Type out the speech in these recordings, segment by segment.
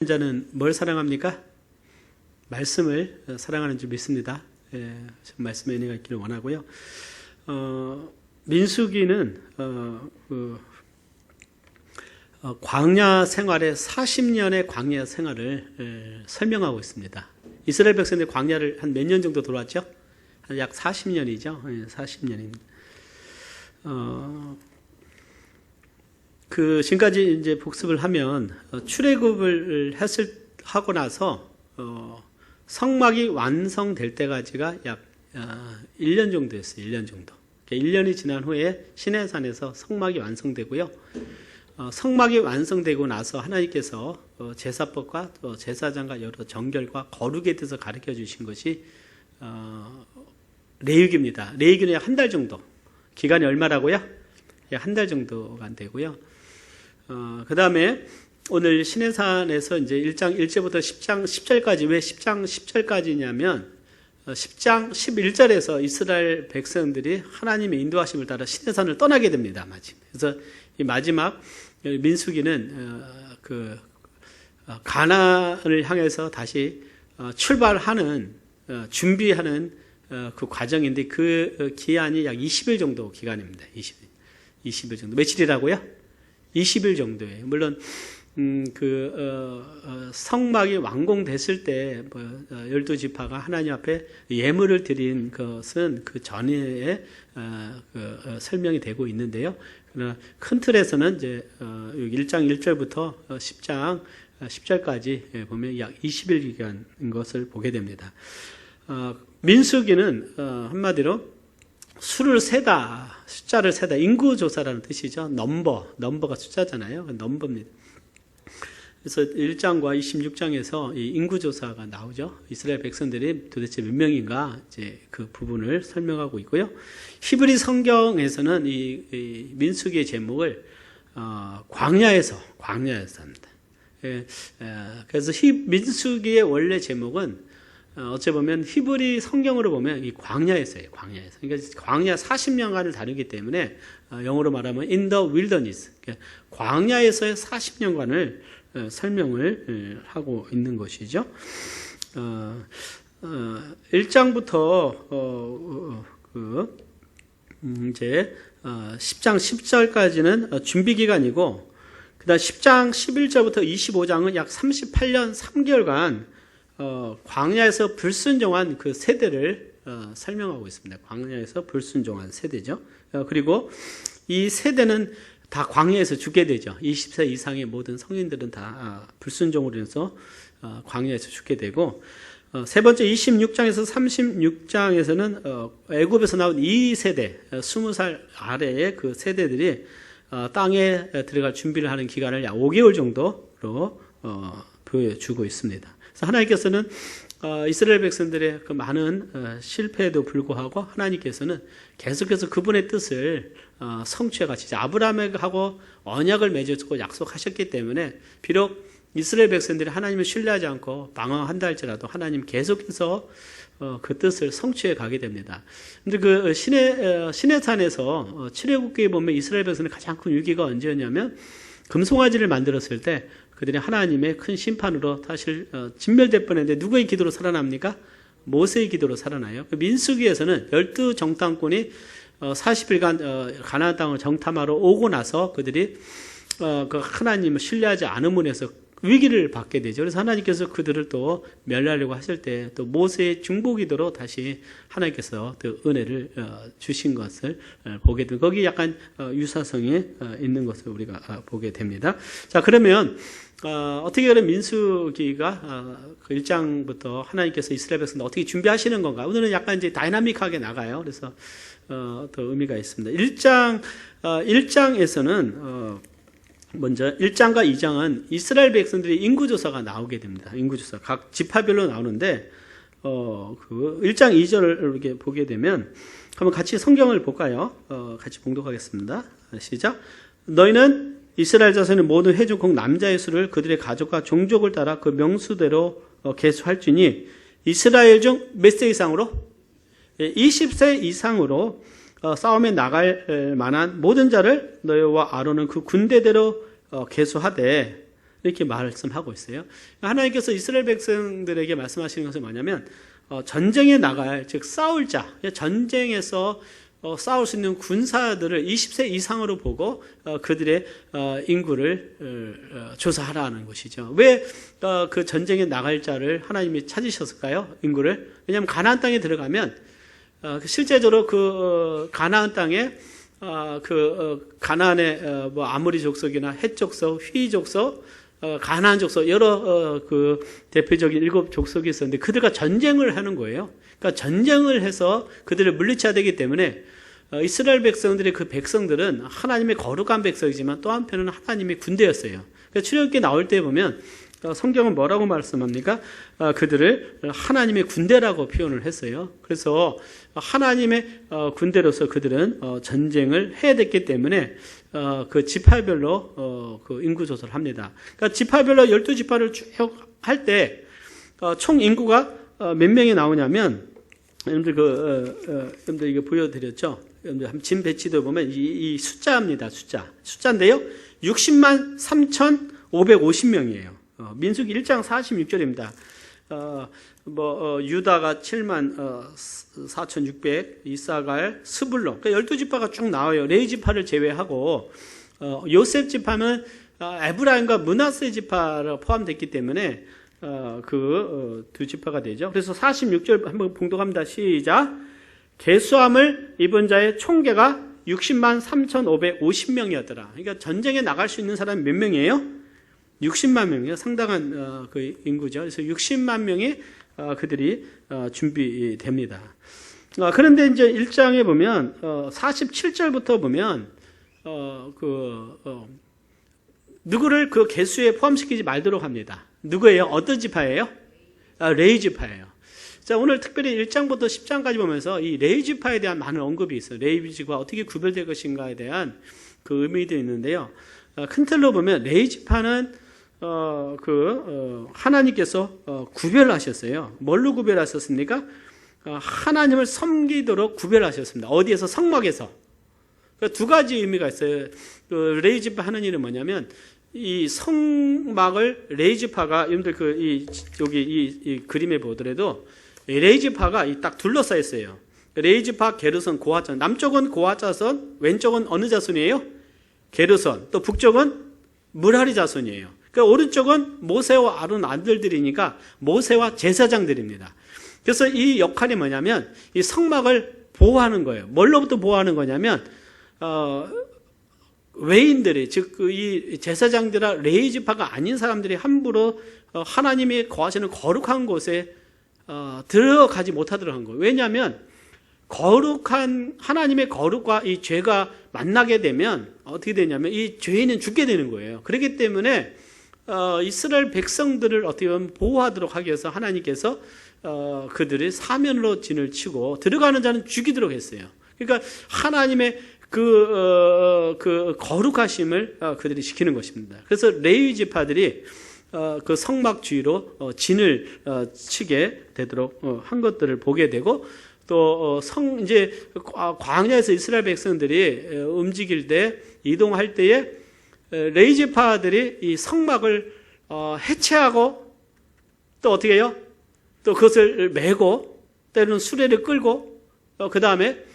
자는 뭘 사랑합니까? 말씀을 사랑하는 줄 믿습니다. 말씀의 은혜가 있기를 원하고요. 민수기는 광야 생활의 40년의 광야 생활을 설명하고 있습니다. 이스라엘 백성들이 광야를 한 몇 년 정도 돌았죠? 약 40년이죠. 40년입니다. 지금까지 이제 복습을 하면 출애굽을 하고 나서 성막이 완성될 때까지가 약 1년 정도였어요. 1년 정도. 1년이 지난 후에 시내산에서 성막이 완성되고요. 성막이 완성되고 나서 하나님께서 제사법과 또 제사장과 여러 정결과 거룩에 대해서 가르쳐 주신 것이 레위기입니다. 레위기는 약 한 달 정도. 기간이 얼마라고요? 약 한 달 정도가 되고요. 그 다음에 오늘 시내산에서 이제 1장 1절부터 10장 10절까지, 왜 10장 10절까지냐면 10장 11절에서 이스라엘 백성들이 하나님의 인도하심을 따라 시내산을 떠나게 됩니다. 그래서 이 마지막 민수기는 가나안을 향해서 다시 출발하는, 준비하는 그 과정인데 그 기한이 약 20일 정도 기간입니다. 20일 정도. 며칠이라고요? 20일 정도예요. 물론 성막이 완공됐을 때 12지파가 하나님 앞에 예물을 드린 것은 그 전에 설명이 되고 있는데요. 그러나 큰 틀에서는 이제 1장 1절부터 10장 10절까지 보면 약 20일 기간인 것을 보게 됩니다. 민수기는 한마디로 수를 세다, 숫자를 세다, 인구조사라는 뜻이죠. 넘버가 숫자잖아요. 넘버입니다. 그래서 1장과 26장에서 이 인구조사가 나오죠. 이스라엘 백성들이 도대체 몇 명인가, 이제 그 부분을 설명하고 있고요. 히브리 성경에서는 이 민수기의 제목을 광야에서 합니다. 그래서 민수기의 원래 제목은 어찌 보면 히브리 성경으로 보면 이 광야에서예요. 광야에서. 그러니까 광야 40년간을 다루기 때문에 영어로 말하면 in the wilderness. 그러니까 광야에서의 40년간을 설명을 하고 있는 것이죠. 1장부터 이제 10장 10절까지는 준비 기간이고, 그다음 10장 11절부터 25장은 약 38년 3개월간 광야에서 불순종한 그 세대를 설명하고 있습니다. 광야에서 불순종한 세대죠. 그리고 이 세대는 다 광야에서 죽게 되죠. 20세 이상의 모든 성인들은 다 불순종으로 인해서 광야에서 죽게 되고, 세 번째 26장에서 36장에서는 애굽에서 나온 2세대, 20살 아래의 그 세대들이 땅에 들어갈 준비를 하는 기간을 약 5개월 정도로 보여주고 있습니다. 하나님께서는 이스라엘 백성들의 그 많은 실패에도 불구하고 하나님께서는 계속해서 그분의 뜻을 성취해 가시죠. 아브라함하고 언약을 맺어주고 약속하셨기 때문에 비록 이스라엘 백성들이 하나님을 신뢰하지 않고 방황한다 할지라도 하나님 계속해서 그 뜻을 성취해 가게 됩니다. 근데 그 시내산에서 출애굽기에 보면 이스라엘 백성의 가장 큰 위기가 언제였냐면 금송아지를 만들었을 때 그들이 하나님의 큰 심판으로 사실 진멸될 뻔했는데 누구의 기도로 살아납니까? 모세의 기도로 살아나요. 민수기에서는 12정탐꾼이 40일간 가나안 땅을 정탐하러 오고 나서 그들이 그 하나님을 신뢰하지 않음으로 해서 위기를 받게 되죠. 그래서 하나님께서 그들을 또 멸하려고 하실 때 또 모세의 중보기도로 다시 하나님께서 그 은혜를 주신 것을 보게 됩니다. 거기 약간 유사성이 있는 것을 우리가 보게 됩니다. 자, 그러면 어떻게 그런 민수기가 그 1장부터 하나님께서 이스라엘 백성들 어떻게 준비하시는 건가? 오늘은 약간 이제 다이나믹하게 나가요. 그래서 더 의미가 있습니다. 1장에서는 먼저 1장과 2장은 이스라엘 백성들의 인구조사가 나오게 됩니다. 인구조사 각 지파별로 나오는데 그 1장 2절을 이렇게 보게 되면 한번 같이 성경을 볼까요? 같이 봉독하겠습니다. 시작. 너희는 이스라엘 자손의 모든 회중국 남자의 수를 그들의 가족과 종족을 따라 그 명수대로 계수할지니 이스라엘 중 몇 세 이상으로? 20세 이상으로 싸움에 나갈 만한 모든 자를 너희와 아론은 그 군대대로 계수하되 이렇게 말씀하고 있어요. 하나님께서 이스라엘 백성들에게 말씀하시는 것은 뭐냐면 전쟁에 나갈, 즉 싸울 자, 전쟁에서 싸울 수 있는 군사들을 20세 이상으로 보고 그들의 인구를 조사하라는 것이죠. 왜 그 전쟁에 나갈 자를 하나님이 찾으셨을까요? 인구를. 왜냐하면 가나안 땅에 들어가면 실제적으로 그 가나안 땅에 가나안의 뭐 아모리 족속이나 헷 족속, 휘 족속, 가나안 족속 여러 그 대표적인 7 족속이 있었는데 그들과 전쟁을 하는 거예요. 그러니까 전쟁을 해서 그들을 물리쳐야 되기 때문에 이스라엘 백성들의 그 백성들은 하나님의 거룩한 백성이지만 또 한편은 하나님의 군대였어요. 그러니까 출애굽기 나올 때 보면 성경은 뭐라고 말씀합니까? 그들을 하나님의 군대라고 표현을 했어요. 그래서 하나님의 군대로서 그들은 전쟁을 해야 됐기 때문에 그 지파별로 그 인구 조사를 합니다. 그러니까 지파별로 12지파를 쭉 할 때 총 인구가 몇 명이 나오냐면 여러분들 여러분들 이거 보여드렸죠? 여러분들 한번 짐 배치도 보면 이 숫자입니다. 숫자인데요. 60만 3,550명이에요. 민수기 1장 46절입니다. 유다가 7만 4,600, 이사갈, 스불론. 그러니까 12지파가 쭉 나와요. 레위 지파를 제외하고, 요셉 지파는 에브라임과 므낫세 지파로 포함됐기 때문에, 두 지파가 되죠. 그래서 46절 한번 봉독합니다. 시작. 계수함을 입은 자의 총계가 60만 3,550명이었더라. 그러니까 전쟁에 나갈 수 있는 사람이 몇 명이에요? 60만 명이요. 상당한 그 인구죠. 그래서 60만 명이 그들이 준비됩니다. 그런데 이제 1장에 보면 47절부터 보면 누구를 그 계수에 포함시키지 말도록 합니다. 누구예요? 어떤 지파예요? 레위 지파예요. 자, 오늘 특별히 1장부터 10장까지 보면서 이 레위 지파에 대한 많은 언급이 있어요. 레위 지파가 어떻게 구별될 것인가에 대한 그 의미도 있는데요. 큰 틀로 보면 레위 지파는 하나님께서 구별하셨어요. 뭘로 구별하셨습니까? 하나님을 섬기도록 구별하셨습니다. 어디에서? 성막에서. 그러니까 두 가지 의미가 있어요. 레위 지파 하는 일은 뭐냐면 이 성막을 레위 지파가 여러분들 여기 이 그림에 보더라도 레위 지파가 딱 둘러싸여 있어요. 레위 지파, 게르손, 고핫 자손. 남쪽은 고핫 자손, 왼쪽은 어느 자손이에요? 게르손. 또 북쪽은 무라리 자손이에요. 그러니까 오른쪽은 모세와 아론 아들들이니까 모세와 제사장들입니다. 그래서 이 역할이 뭐냐면 이 성막을 보호하는 거예요. 뭘로부터 보호하는 거냐면 외인들이, 즉 이 제사장들과 레위 지파가 아닌 사람들이 함부로 하나님이 거하시는 거룩한 곳에 들어가지 못하도록 한 거예요. 왜냐하면 거룩한 하나님의 거룩과 이 죄가 만나게 되면 어떻게 되냐면 이 죄인은 죽게 되는 거예요. 그렇기 때문에 이스라엘 백성들을 어떻게 보면 보호하도록 하기 위해서 하나님께서 그들이 사면으로 진을 치고 들어가는 자는 죽이도록 했어요. 그러니까 하나님의 그 거룩하심을 그들이 지키는 것입니다. 그래서 레위 지파들이 그 성막 주위로 진을 치게 되도록 한 것들을 보게 되고 또 이제 광야에서 이스라엘 백성들이 움직일 때 이동할 때에 레위 지파들이 이 성막을 해체하고 또 어떻게 해요? 또 그것을 메고 때로는 수레를 끌고 그 다음에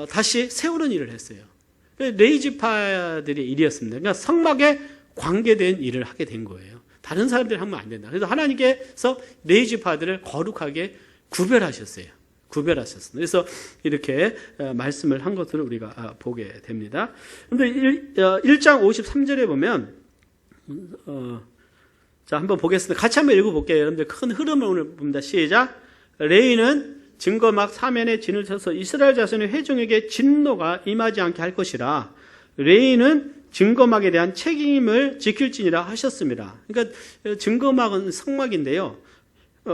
다시 세우는 일을 했어요. 레위 지파들의 일이었습니다. 그러니까 성막에 관계된 일을 하게 된 거예요. 다른 사람들이 하면 안 된다. 그래서 하나님께서 레위 지파들을 거룩하게 구별하셨어요. 그래서 이렇게 말씀을 한 것을 우리가 보게 됩니다. 그런데 1장 53절에 보면 자, 한번 보겠습니다. 같이 한번 읽어볼게요. 여러분들 큰 흐름을 오늘 봅니다. 시작. 레위는 증거막 사면에 진을 쳐서 이스라엘 자손의 회중에게 진노가 임하지 않게 할 것이라. 레위는 증거막에 대한 책임을 지킬지니라 하셨습니다. 그러니까 증거막은 성막인데요.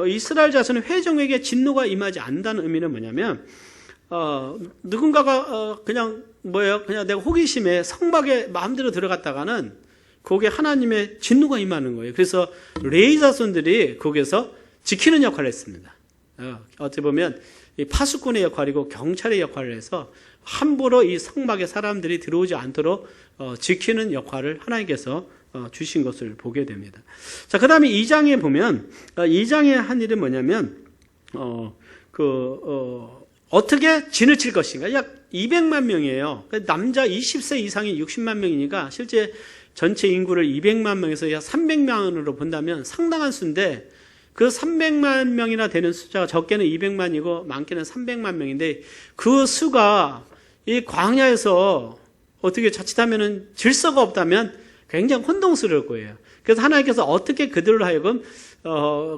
이스라엘 자손의 회중에게 진노가 임하지 않는다는 의미는 뭐냐면 누군가가 그냥 내가 호기심에 성막에 마음대로 들어갔다가는 거기에 하나님의 진노가 임하는 거예요. 그래서 레위 자손들이 거기에서 지키는 역할을 했습니다. 어떻게 보면 파수꾼의 역할이고 경찰의 역할을 해서 함부로 이 성막에 사람들이 들어오지 않도록 지키는 역할을 하나님께서 주신 것을 보게 됩니다. 자, 그 다음에 2장에 보면 2장에 한 일은 뭐냐면 어떻게 진을 칠 것인가. 약 200만 명이에요. 남자 20세 이상이 60만 명이니까 실제 전체 인구를 200만 명에서 약 300만으로 본다면 상당한 수인데, 그 300만 명이나 되는 숫자가 적게는 200만이고 많게는 300만 명인데, 그 수가 이 광야에서 어떻게 자칫하면은 질서가 없다면 굉장히 혼동스러울 거예요. 그래서 하나님께서 어떻게 그들로 하여금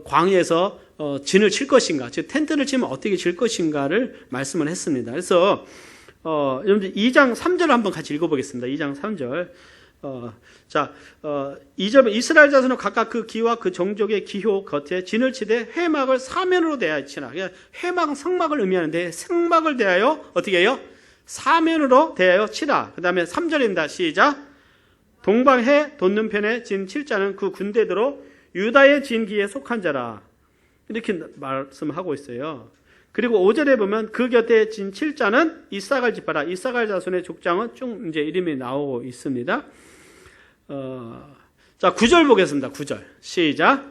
광야에서 진을 칠 것인가, 즉 텐트를 치면 어떻게 칠 것인가를 말씀을 했습니다. 그래서 여러분들 2장 3절을 한번 같이 읽어보겠습니다. 2장 3절. 2절 이스라엘 자손은 각각 그 기와 그 종족의 기호 겉에 진을 치되 회막을 사면으로 대하여 치라. 회막은 성막을 의미하는데 성막을 대하여 어떻게 해요? 사면으로 대하여 치라. 그 다음에 3절입니다. 시작. 동방해 돋는 편에 진 칠자는 그 군대대로 유다의 진기에 속한 자라. 이렇게 말씀하고 있어요. 그리고 5절에 보면 그 곁에 진 칠자는 이사갈 지파라. 이사갈 자손의 족장은 쭉 이제 이름이 나오고 있습니다. 자, 9절 보겠습니다. 9절. 시작.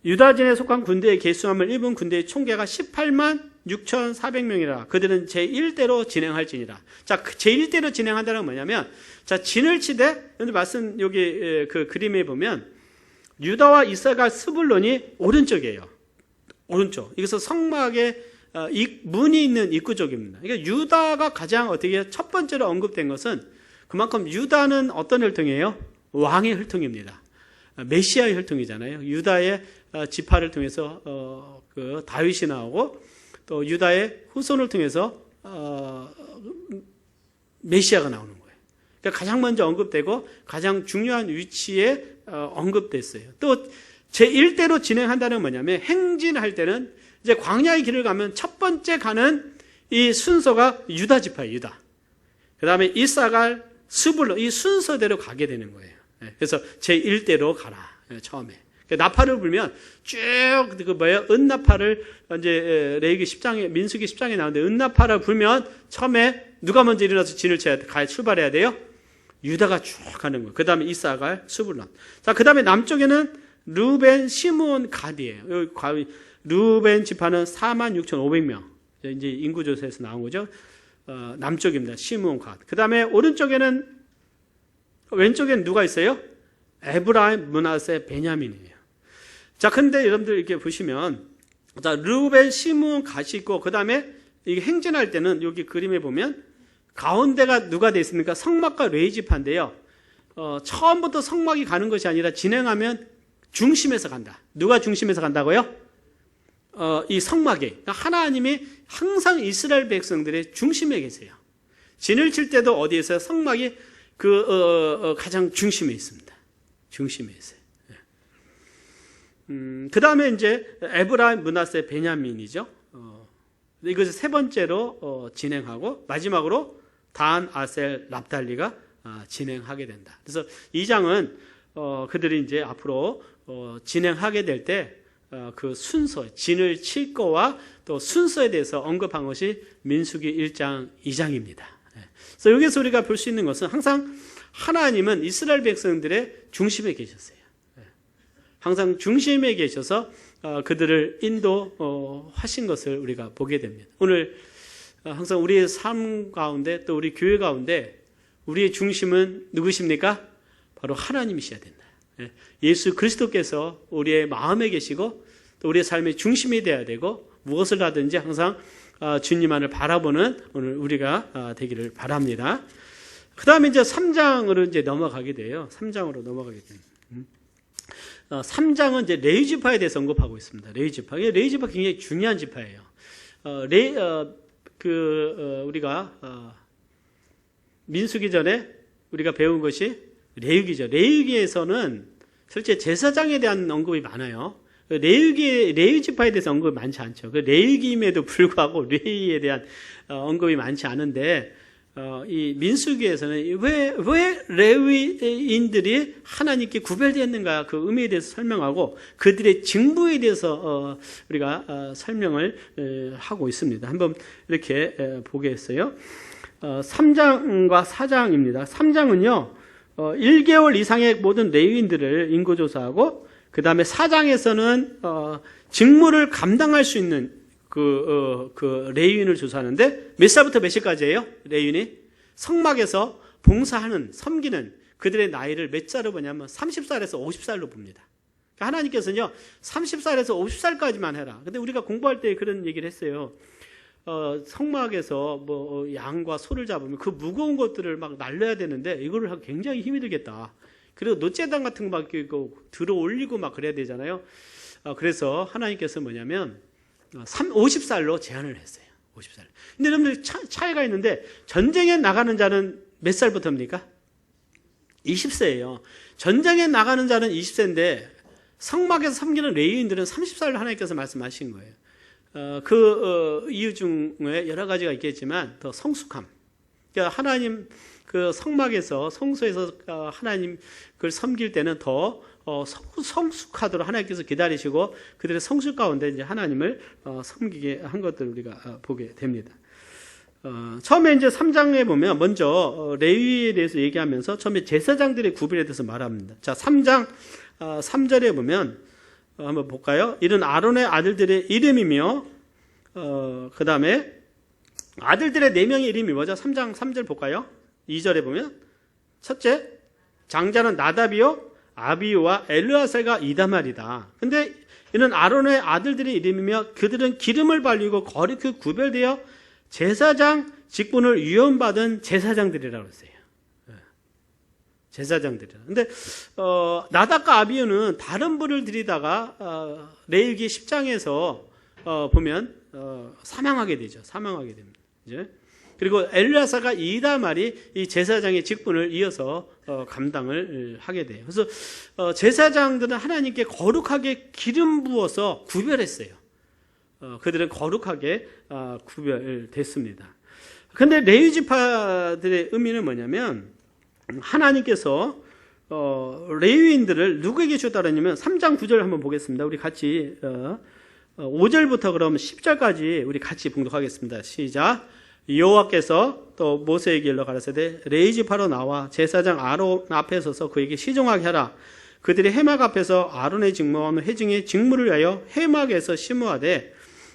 유다진에 속한 군대의 계수함을 입은 군대의 총계가 18만 6,400명이라. 그들은 제1대로 진행할지니라. 자, 제1대로 진행한다는 건 뭐냐면, 자, 진을 치되, 말씀 여기 그 그림에 보면 유다와 이사갈 스불론이 오른쪽이에요. 오른쪽. 이것은 성막의 문이 있는 입구 쪽입니다. 그러니까 유다가 가장 어떻게 첫 번째로 언급된 것은 그만큼 유다는 어떤 혈통이에요? 왕의 혈통입니다. 메시아의 혈통이잖아요. 유다의 지파를 통해서 그 다윗이 나오고, 또 유다의 후손을 통해서 메시아가 나오는 거예요. 그러니까 가장 먼저 언급되고 가장 중요한 위치에 언급됐어요. 또 제1대로 진행한다는 건 뭐냐면, 행진할 때는 이제 광야의 길을 가면 첫 번째 가는 이 순서가 유다 지파예요. 유다. 그 다음에 이사갈, 스불론, 이 순서대로 가게 되는 거예요. 그래서 제1대로 가라. 처음에. 나팔을 불면 쭉 은나팔을 이제 레위기 10장에, 민수기 10장에 나오는데, 은나팔을 불면 처음에 누가 먼저 일어나서 진을 쳐야 돼? 출발해야 돼요? 유다가 쭉 가는 거예요. 그 다음에 이사갈, 스불론. 자, 그 다음에 남쪽에는 르벤, 시므온, 갓이에요. 여기 르벤 지파는 46,500명. 이제 인구조사에서 나온 거죠. 남쪽입니다. 시므온, 갓. 그 다음에 왼쪽에는 누가 있어요? 에브라임, 므낫세, 베냐민이에요. 자, 근데 여러분들 이렇게 보시면, 자, 르벤, 시므온, 갓이 있고, 그 다음에 이게 행진할 때는 여기 그림에 보면 가운데가 누가 돼 있습니까? 성막과 레위 지파인데요. 처음부터 성막이 가는 것이 아니라 진행하면 중심에서 간다. 누가 중심에서 간다고요? 이 성막에. 그러니까 하나님이 항상 이스라엘 백성들의 중심에 계세요. 진을 칠 때도 어디에 있어요? 성막이 가장 중심에 있습니다. 중심에 있어요. 그 다음에 이제 에브라임, 므낫세, 베냐민이죠. 이것을 세 번째로 진행하고, 마지막으로 단, 아셀, 납달리가 진행하게 된다. 그래서 이 장은 그들이 이제 앞으로 진행하게 될 때 그 순서, 진을 칠 거와 또 순서에 대해서 언급한 것이 민수기 1장 2장입니다. 그래서 여기서 우리가 볼 수 있는 것은 항상 하나님은 이스라엘 백성들의 중심에 계셨어요. 항상 중심에 계셔서 그들을 인도하신 것을 우리가 보게 됩니다. 오늘 항상 우리의 삶 가운데, 또 우리 교회 가운데 우리의 중심은 누구십니까? 바로 하나님이셔야 된다. 예수 그리스도께서 우리의 마음에 계시고 또 우리의 삶의 중심이 되어야 되고, 무엇을 하든지 항상 주님만을 바라보는 오늘 우리가 되기를 바랍니다. 그 다음에 이제 3장으로 이제 넘어가게 돼요. 3장으로 넘어가게 됩니다. 3장은 이제 레위 지파에 대해서 언급하고 있습니다. 레위 지파. 레위 지파 굉장히 중요한 지파예요. 우리가 민수기 전에 우리가 배운 것이 레위기죠. 레위기에서는 실제 제사장에 대한 언급이 많아요. 레위 지파에 대해서 언급이 많지 않죠. 레위기임에도 불구하고 레위에 대한 언급이 많지 않은데, 이 민수기에서는 왜 레위인들이 하나님께 구별되었는가, 그 의미에 대해서 설명하고 그들의 직무에 대해서 우리가 설명을 하고 있습니다. 한번 이렇게 보겠어요. 3장과 4장입니다. 3장은요, 1개월 이상의 모든 레위인들을 인구조사하고 그 다음에 4장에서는 직무를 감당할 수 있는 그 레위인을 조사하는데 몇 살부터 몇 살까지예요? 레위인이 성막에서 봉사하는, 섬기는 그들의 나이를 몇 살로 보냐면 30살에서 50살로 봅니다. 그러니까 하나님께서는요 30살에서 50살까지만 해라. 근데 우리가 공부할 때 그런 얘기를 했어요. 성막에서 뭐 양과 소를 잡으면 그 무거운 것들을 막 날려야 되는데 이거를 하기 굉장히 힘이 들겠다. 그리고 노제단 같은 거 막 들어 올리고 막 그래야 되잖아요. 그래서 하나님께서 뭐냐면 50살로 제한을 했어요. 50살. 근데 여러분들 차이가 있는데 전쟁에 나가는 자는 몇 살부터입니까? 20세예요. 전쟁에 나가는 자는 20세인데 성막에서 섬기는 레위인들은 30살로 하나님께서 말씀하신 거예요. 이유 중에 여러 가지가 있겠지만 더 성숙함. 그러니까 하나님 그 성막에서 성소에서 하나님 그걸 섬길 때는 더 성숙하도록 하나님께서 기다리시고 그들의 성숙 가운데 이제 하나님을 섬기게 한 것들을 우리가 보게 됩니다. 처음에 이제 3장에 보면 먼저 레위에 대해서 얘기하면서 처음에 제사장들의 구별에 대해서 말합니다. 자, 3장 3절에 보면 한번 볼까요? 이런 아론의 아들들의 이름이며 그 다음에 아들들의 4명의 이름이 뭐죠? 3장 3절 볼까요? 2절에 보면 첫째, 장자는 나답이요 아비우와 엘르아살과 이다말이다. 근데 이는 아론의 아들들의 이름이며 그들은 기름을 발리고 거룩히 구별되어 제사장 직분을 위임받은 제사장들이라고 했어요. 제사장들이라. 근데 나답과 아비우는 다른 불을 드리다가 레위기 10장에서 보면 사망하게 되죠. 사망하게 됩니다. 이제 그리고 엘르아사가 이다말이 이 제사장의 직분을 이어서 감당을 하게 돼요. 그래서 제사장들은 하나님께 거룩하게 기름 부어서 구별했어요. 그들은 거룩하게 구별됐습니다. 그런데 레위 지파들의 의미는 뭐냐면 하나님께서 레위인들을 누구에게 주었다냐면 3장 9절 한번 보겠습니다. 우리 같이 5절부터 그럼 10절까지 우리 같이 봉독하겠습니다. 시작. 여호와께서 또 모세에게 일러 가라사대 레위 지파로 나와 제사장 아론 앞에 서서 그에게 시종하게 하라. 그들이 해막 앞에서 아론의 직무하는 회중의 직무를 위하여 해막에서 심으하되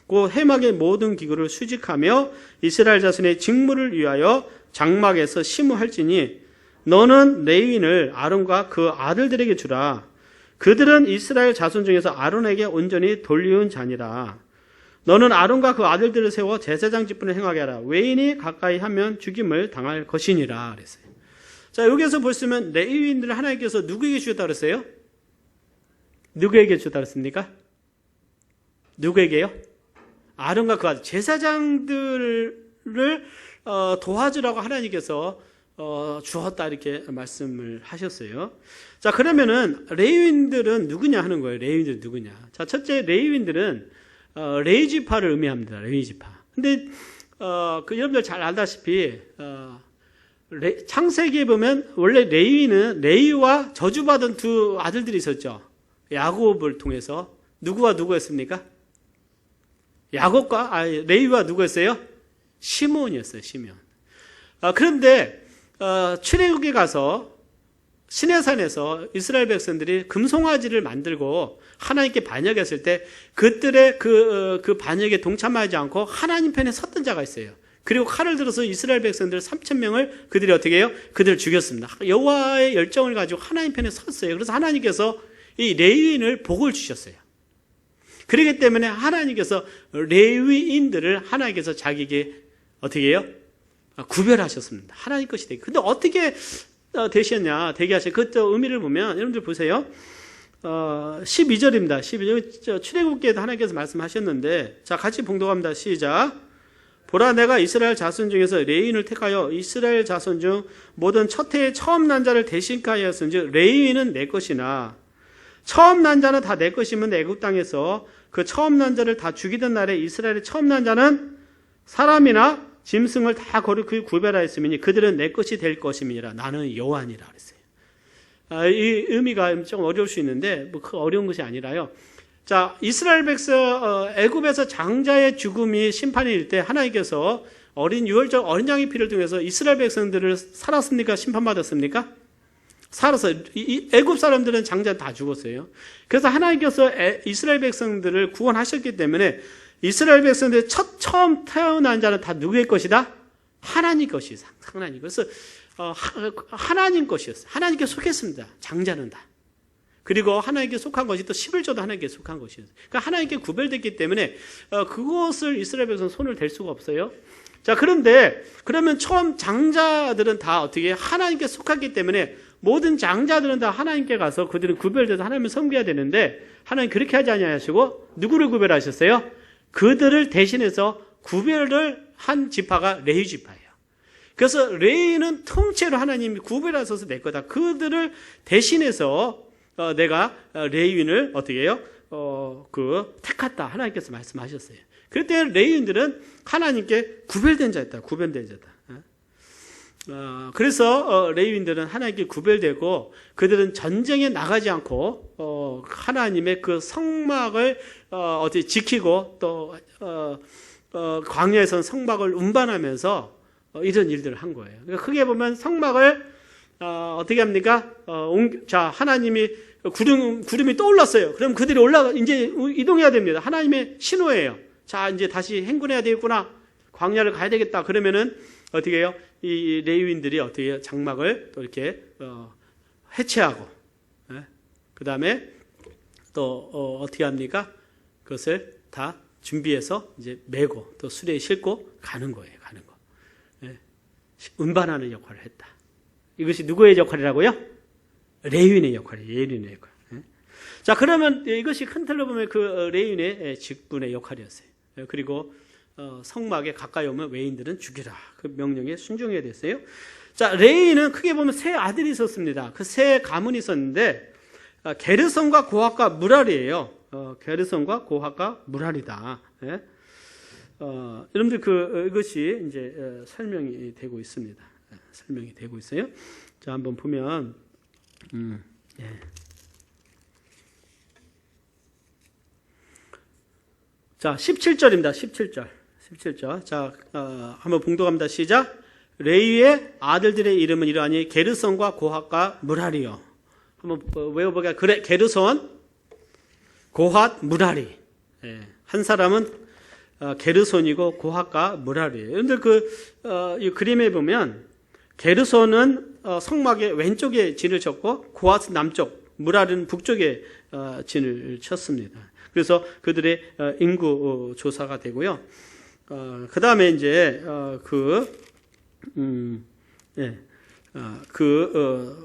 그 해막의 모든 기구를 수직하며 이스라엘 자손의 직무를 위하여 장막에서 심으할지니 너는 레위인을 아론과 그 아들들에게 주라. 그들은 이스라엘 자손 중에서 아론에게 온전히 돌리운 자니라. 너는 아론과 그 아들들을 세워 제사장 직분을 행하게 하라. 외인이 가까이 하면 죽임을 당할 것이니라 그랬어요. 자, 여기에서 보시면 레위인들을 하나님께서 누구에게 주셨다고 그랬어요? 누구에게 주셨다고 그랬습니까? 누구에게요? 아론과 그 아들 제사장들을 도와주라고 하나님께서 주었다 이렇게 말씀을 하셨어요. 자, 그러면은 레위인들은 누구냐 하는 거예요. 레위인들은 누구냐? 자, 첫째 레위인들은 레위 지파를 의미합니다. 레위 지파. 근데 여러분들 잘 알다시피 창세기에 보면 원래 레위는 레위와 저주받은 두 아들들이 있었죠. 야곱을 통해서 누구와 누구였습니까? 야곱과 레위와 누구였어요? 시므온이었어요. 시므온. 그런데 출애굽에 가서 시내산에서 이스라엘 백성들이 금송아지를 만들고 하나님께 반역했을 때 그들의 그 반역에 동참하지 않고 하나님 편에 섰던 자가 있어요. 그리고 칼을 들어서 이스라엘 백성들 3,000명을 그들이 어떻게 해요? 그들을 죽였습니다. 여호와의 열정을 가지고 하나님 편에 섰어요. 그래서 하나님께서 이 레위인을 복을 주셨어요. 그렇기 때문에 하나님께서 레위인들을 하나님께서 자기에게 어떻게 해요? 구별하셨습니다. 하나님 것이 되게. 근데 어떻게 되셨냐, 되게 하셨냐. 그 의미를 보면, 여러분들 보세요. 12절입니다. 12절. 출애굽기에도 하나님께서 말씀하셨는데, 자, 같이 봉독합니다. 시작. 보라, 내가 이스라엘 자손 중에서 레위인을 택하여 이스라엘 자손 중 모든 첫 해의 처음 난 자를 대신하여 하였은즉 레위인은 내 것이나 처음 난 자는 다 내 것이면 애굽 땅에서 그 처음 난 자를 다 죽이던 날에 이스라엘의 처음 난 자는 사람이나 짐승을 다 거룩히 구별하였으니 그들은 내 것이 될 것임이니라. 나는 여호와니라 그랬어요. 이 의미가 좀 어려울 수 있는데 뭐 그 어려운 것이 아니라요. 자, 이스라엘 백성 애굽에서 장자의 죽음이 심판일 때 하나님께서 어린 유월절 어린 양의 피를 통해서 이스라엘 백성들을 살았습니까? 심판받았습니까? 살아서 애굽 사람들은 장자 다 죽었어요. 그래서 하나님께서 이스라엘 백성들을 구원하셨기 때문에 이스라엘 백성들의 처음 태어난 자는 다 누구의 것이다? 하나님 것이 하나님. 그래서 하나님 것이었어요. 하나님께 속했습니다. 장자는 다. 그리고 하나님께 속한 것이 또 11조도 하나님께 속한 것이었어요. 그러니까 하나님께 구별됐기 때문에 그것을 이스라엘 백성은 손을 댈 수가 없어요. 자, 그런데 그러면 처음 장자들은 다 어떻게 하나님께 속했기 때문에 모든 장자들은 다 하나님께 가서 그들은 구별돼서 하나님을 섬겨야 되는데 하나님 그렇게 하지 아니하시고 누구를 구별하셨어요? 그들을 대신해서 구별을 한 지파가 레위 지파예요. 그래서 레위는 통째로 하나님이 구별하셔서 낼 거다. 그들을 대신해서 내가 레위인을 어떻게 해요? 택했다. 하나님께서 말씀하셨어요. 그럴 때 레위인들은 하나님께 구별된 자였다. 구별된 자다. 그래서 레위인들은 하나님께 구별되고 그들은 전쟁에 나가지 않고 하나님의 그 성막을 어떻게 지키고 또 광야에서는 성막을 운반하면서 이런 일들을 한 거예요. 그러니까 크게 보면 성막을 어떻게 합니까? 자, 하나님이 구름이 떠올랐어요. 그럼 그들이 이제 이동해야 됩니다. 하나님의 신호예요. 자, 이제 다시 행군해야 되겠구나. 광야를 가야 되겠다. 그러면은 어떻게 해요? 이 레위인들이 어떻게 해요? 장막을 또 이렇게 해체하고, 그 다음에 또 어떻게 합니까? 그것을 다 준비해서 이제 메고 또 수레에 싣고 가는 거예요. 가는 거. 운반하는 역할을 했다. 이것이 누구의 역할이라고요? 레위인의 역할이에요. 레위인의 역할. 자, 그러면 이것이 큰 틀로 보면 그 레위인의 직분의 역할이었어요. 그리고 성막에 가까이 오면 외인들은 죽이라. 그 명령에 순종해야 됐어요. 자, 레위인은 크게 보면 세 아들이 있었습니다. 그 세 가문이 있었는데 게르손과 고핫과 무랄이에요. 게르손과 고핫과 무랄이다. 여러분들 이것이 이제 설명이 되고 있습니다. 설명이 되고 있어요. 자, 한번 보면 자, 17절입니다. 17절. 자, 한번 봉독합니다. 시작. 레위의 아들들의 이름은 이러하니 게르손과 고핫과 무랄이요. 한번 외워보게. 그래, 게르손, 고핫, 무랄이. 한 사람은 게르손이고 고핫과 무랄이에요. 여러분들 이 그림에 보면 게르손은 성막의 왼쪽에 진을 쳤고 고핫은 남쪽, 무랄은 북쪽에 진을 쳤습니다. 그래서 그들의 인구 조사가 되고요. 그 다음에 이제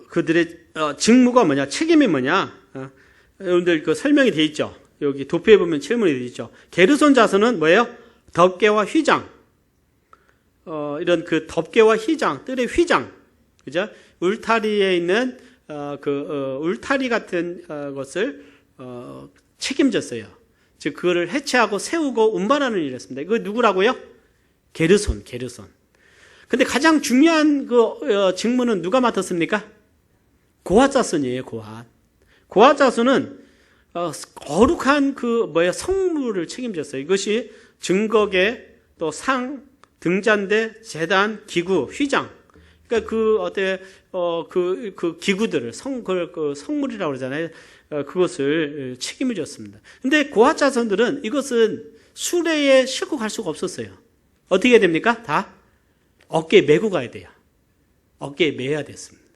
그들의 직무가 뭐냐, 책임이 뭐냐. 여러분들 그 설명이 돼 있죠. 여기 도표에 보면 질문이 돼 있죠. 게르손 자손은 뭐예요? 덮개와 휘장. 이런 그 덮개와 휘장, 뜰의 휘장, 그죠? 울타리에 있는 울타리 같은 것을 책임졌어요. 즉 그거를 해체하고 세우고 운반하는 일을 했습니다. 이거 누구라고요? 게르손. 근데 가장 중요한 직무는 누가 맡았습니까? 고핫 자손이에요. 고핫 자손은 거룩한 성물을 책임졌어요. 이것이 증거계, 또 상, 등잔대, 제단, 기구, 휘장. 그러니까 그 기구들을 성물이라고 그러잖아요. 그것을 책임을 졌습니다. 근데 고핫 자손들은 이것은 수레에 싣고 갈 수가 없었어요. 어떻게 해야 됩니까? 다 어깨에 메고 가야 돼요. 어깨에 메야 됐습니다.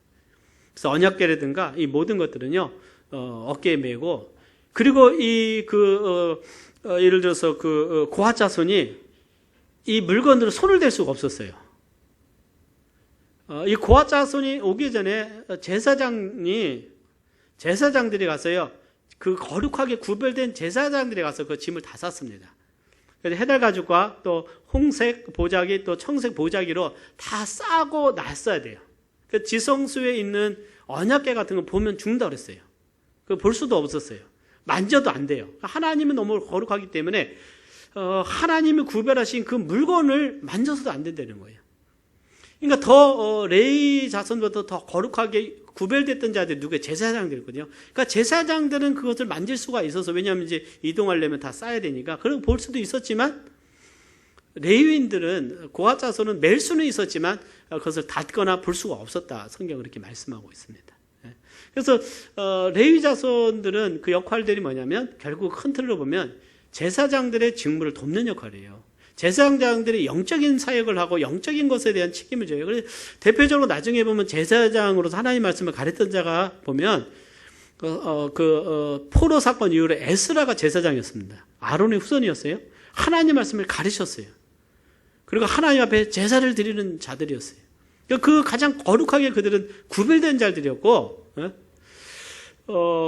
그래서 언약궤라든가 이 모든 것들은요, 어깨에 메고, 그리고 예를 들어서 고핫 자손이 이 물건으로 손을 댈 수가 없었어요. 이 고핫 자손이 오기 전에 제사장들이 가서요, 그 거룩하게 구별된 제사장들이 가서 그 짐을 다 쌌습니다. 그래서 해달 가죽과 또 홍색 보자기 또 청색 보자기로 다 싸고 놨어야 돼요. 그 지성소에 있는 언약궤 같은 거 보면 죽는다 그랬어요. 그 볼 수도 없었어요. 만져도 안 돼요. 하나님은 너무 거룩하기 때문에 하나님이 구별하신 그 물건을 만져서도 안 된다는 거예요. 그러니까 더 레위 자손보다 더 거룩하게 구별됐던 자들이 누구예요? 제사장들이거든요. 그러니까 제사장들은 그것을 만질 수가 있어서, 왜냐하면 이제 이동하려면 다 싸야 되니까 그런 볼 수도 있었지만, 레위인들은 고핫 자손은 맬 수는 있었지만 그것을 닫거나 볼 수가 없었다. 성경은 그렇게 말씀하고 있습니다. 그래서 레위 자손들은 그 역할들이 뭐냐면 결국 큰 틀로 보면 제사장들의 직무를 돕는 역할이에요. 제사장들이 영적인 사역을 하고 영적인 것에 대한 책임을 져요. 그래서 대표적으로 나중에 보면 제사장으로서 하나님 말씀을 가르쳤던 자가 보면 포로 사건 이후로 에스라가 제사장이었습니다. 아론의 후손이었어요. 하나님 말씀을 가르쳤어요. 그리고 하나님 앞에 제사를 드리는 자들이었어요. 그 가장 거룩하게 그들은 구별된 자들이었고,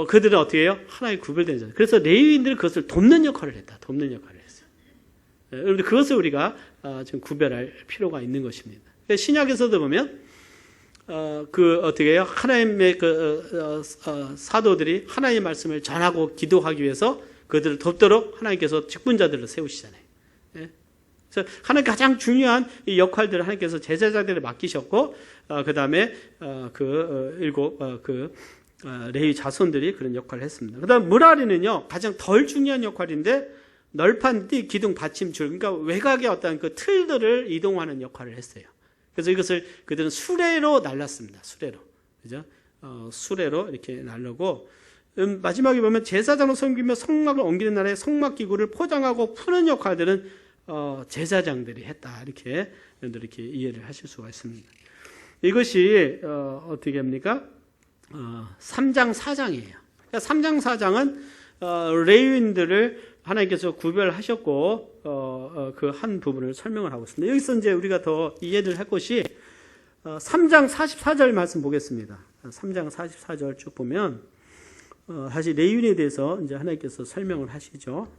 그들은 어떻게 해요? 하나의 구별된 자들. 그래서 레위인들은 그것을 돕는 역할을 했다. 돕는 역할을 했어요. 여러분들 그것을 우리가 좀 구별할 필요가 있는 것입니다. 신약에서도 보면 어떻게 해요? 하나님의 사도들이 하나님의 말씀을 전하고 기도하기 위해서 그들을 돕도록 하나님께서 직분자들을 세우시잖아요. 그래서 하나님 가장 중요한 이 역할들을 하나님께서 제사장들을 맡기셨고, 그 다음에 레위 자손들이 그런 역할을 했습니다. 그 다음 무라리는요, 가장 덜 중요한 역할인데, 널판 띠, 기둥, 받침, 줄, 그러니까 외곽의 어떤 그 틀들을 이동하는 역할을 했어요. 그래서 이것을 그들은 수레로 날랐습니다. 수레로. 그죠? 수레로 이렇게 날르고, 마지막에 보면 제사장으로 섬기며 성막을 옮기는 날에 성막 기구를 포장하고 푸는 역할들은 제사장들이 했다. 이렇게 여러분들 이렇게 이해를 하실 수가 있습니다. 이것이 어떻게 합니까? 3장 4장이에요. 그러니까 3장 4장은 레위인들을 하나님께서 구별하셨고 그 한 부분을 설명을 하고 있습니다. 여기서 이제 우리가 더 이해를 할 것이 3장 44절 말씀 보겠습니다. 3장 44절 쭉 보면 다시 레위인에 대해서 이제 하나님께서 설명을 하시죠.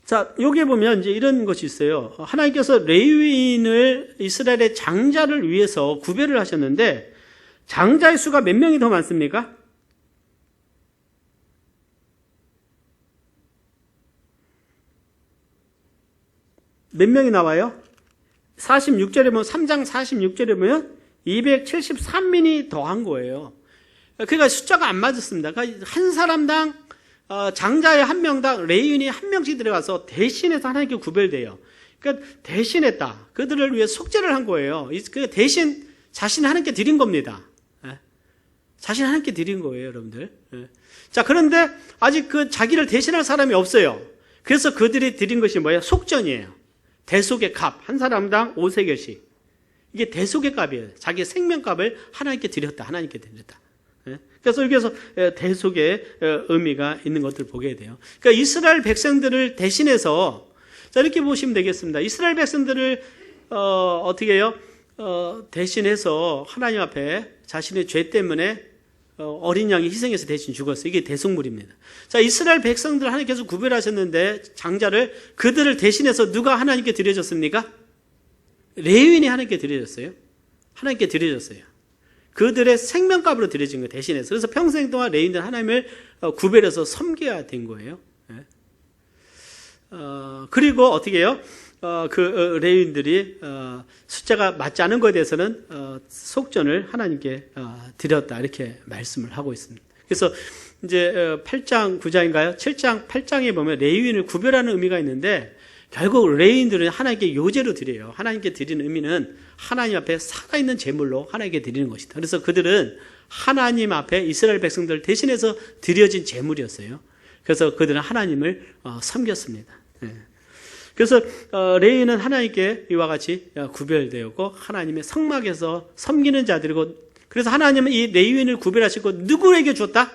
자, 여기에 보면 이제 이런 것이 있어요. 하나님께서 레위인을 이스라엘의 장자를 위해서 구별을 하셨는데, 장자의 수가 몇 명이 더 많습니까? 몇 명이 나와요? 46절에 보면, 3장 46절에 보면 273민이 더한 거예요. 그러니까 숫자가 안 맞았습니다. 그러니까 한 사람당 장자의 한 명당 레위인이 한 명씩 들어가서 대신해서 하나님께 구별돼요. 그러니까 대신했다. 그들을 위해 속죄를 한 거예요. 그 대신 자신 하나님께 드린 겁니다. 자신 하나님께 드린 거예요, 여러분들. 자, 그런데 아직 그 자기를 대신할 사람이 없어요. 그래서 그들이 드린 것이 뭐예요? 속전이에요. 대속의 값. 한 사람당 5세겔씩. 이게 대속의 값이에요. 자기의 생명값을 하나님께 드렸다. 하나님께 드렸다. 그래서 여기서 대속의 의미가 있는 것들을 보게 돼요. 그러니까 이스라엘 백성들을 대신해서, 자, 이렇게 보시면 되겠습니다. 이스라엘 백성들을 어떻게 해요? 대신해서 하나님 앞에 자신의 죄 때문에 어린 양이 희생해서 대신 죽었어요. 이게 대속물입니다. 자, 이스라엘 백성들 하나님께서 구별하셨는데 장자를, 그들을 대신해서 누가 하나님께 드려졌습니까? 레위인이 하나님께 드려졌어요. 하나님께 드려졌어요. 그들의 생명값으로 드려진 거 대신해서. 그래서 평생 동안 레위인들 하나님을 구별해서 섬겨야 된 거예요. 그리고 어떻게 해요? 그 레위인들이 숫자가 맞지 않은 것에 대해서는 속전을 하나님께 드렸다. 이렇게 말씀을 하고 있습니다. 그래서 이제 8장, 9장인가요? 7장, 8장에 보면 레위인을 구별하는 의미가 있는데, 결국 레위인들은 하나님께 요제로 드려요. 하나님께 드리는 의미는 하나님 앞에 살아있는 제물로 하나님께 드리는 것이다. 그래서 그들은 하나님 앞에 이스라엘 백성들을 대신해서 드려진 제물이었어요. 그래서 그들은 하나님을 섬겼습니다. 그래서 레위인은 하나님께 이와 같이 구별되었고 하나님의 성막에서 섬기는 자들이고, 그래서 하나님은 이 레위인을 구별하시고 누구에게 줬다?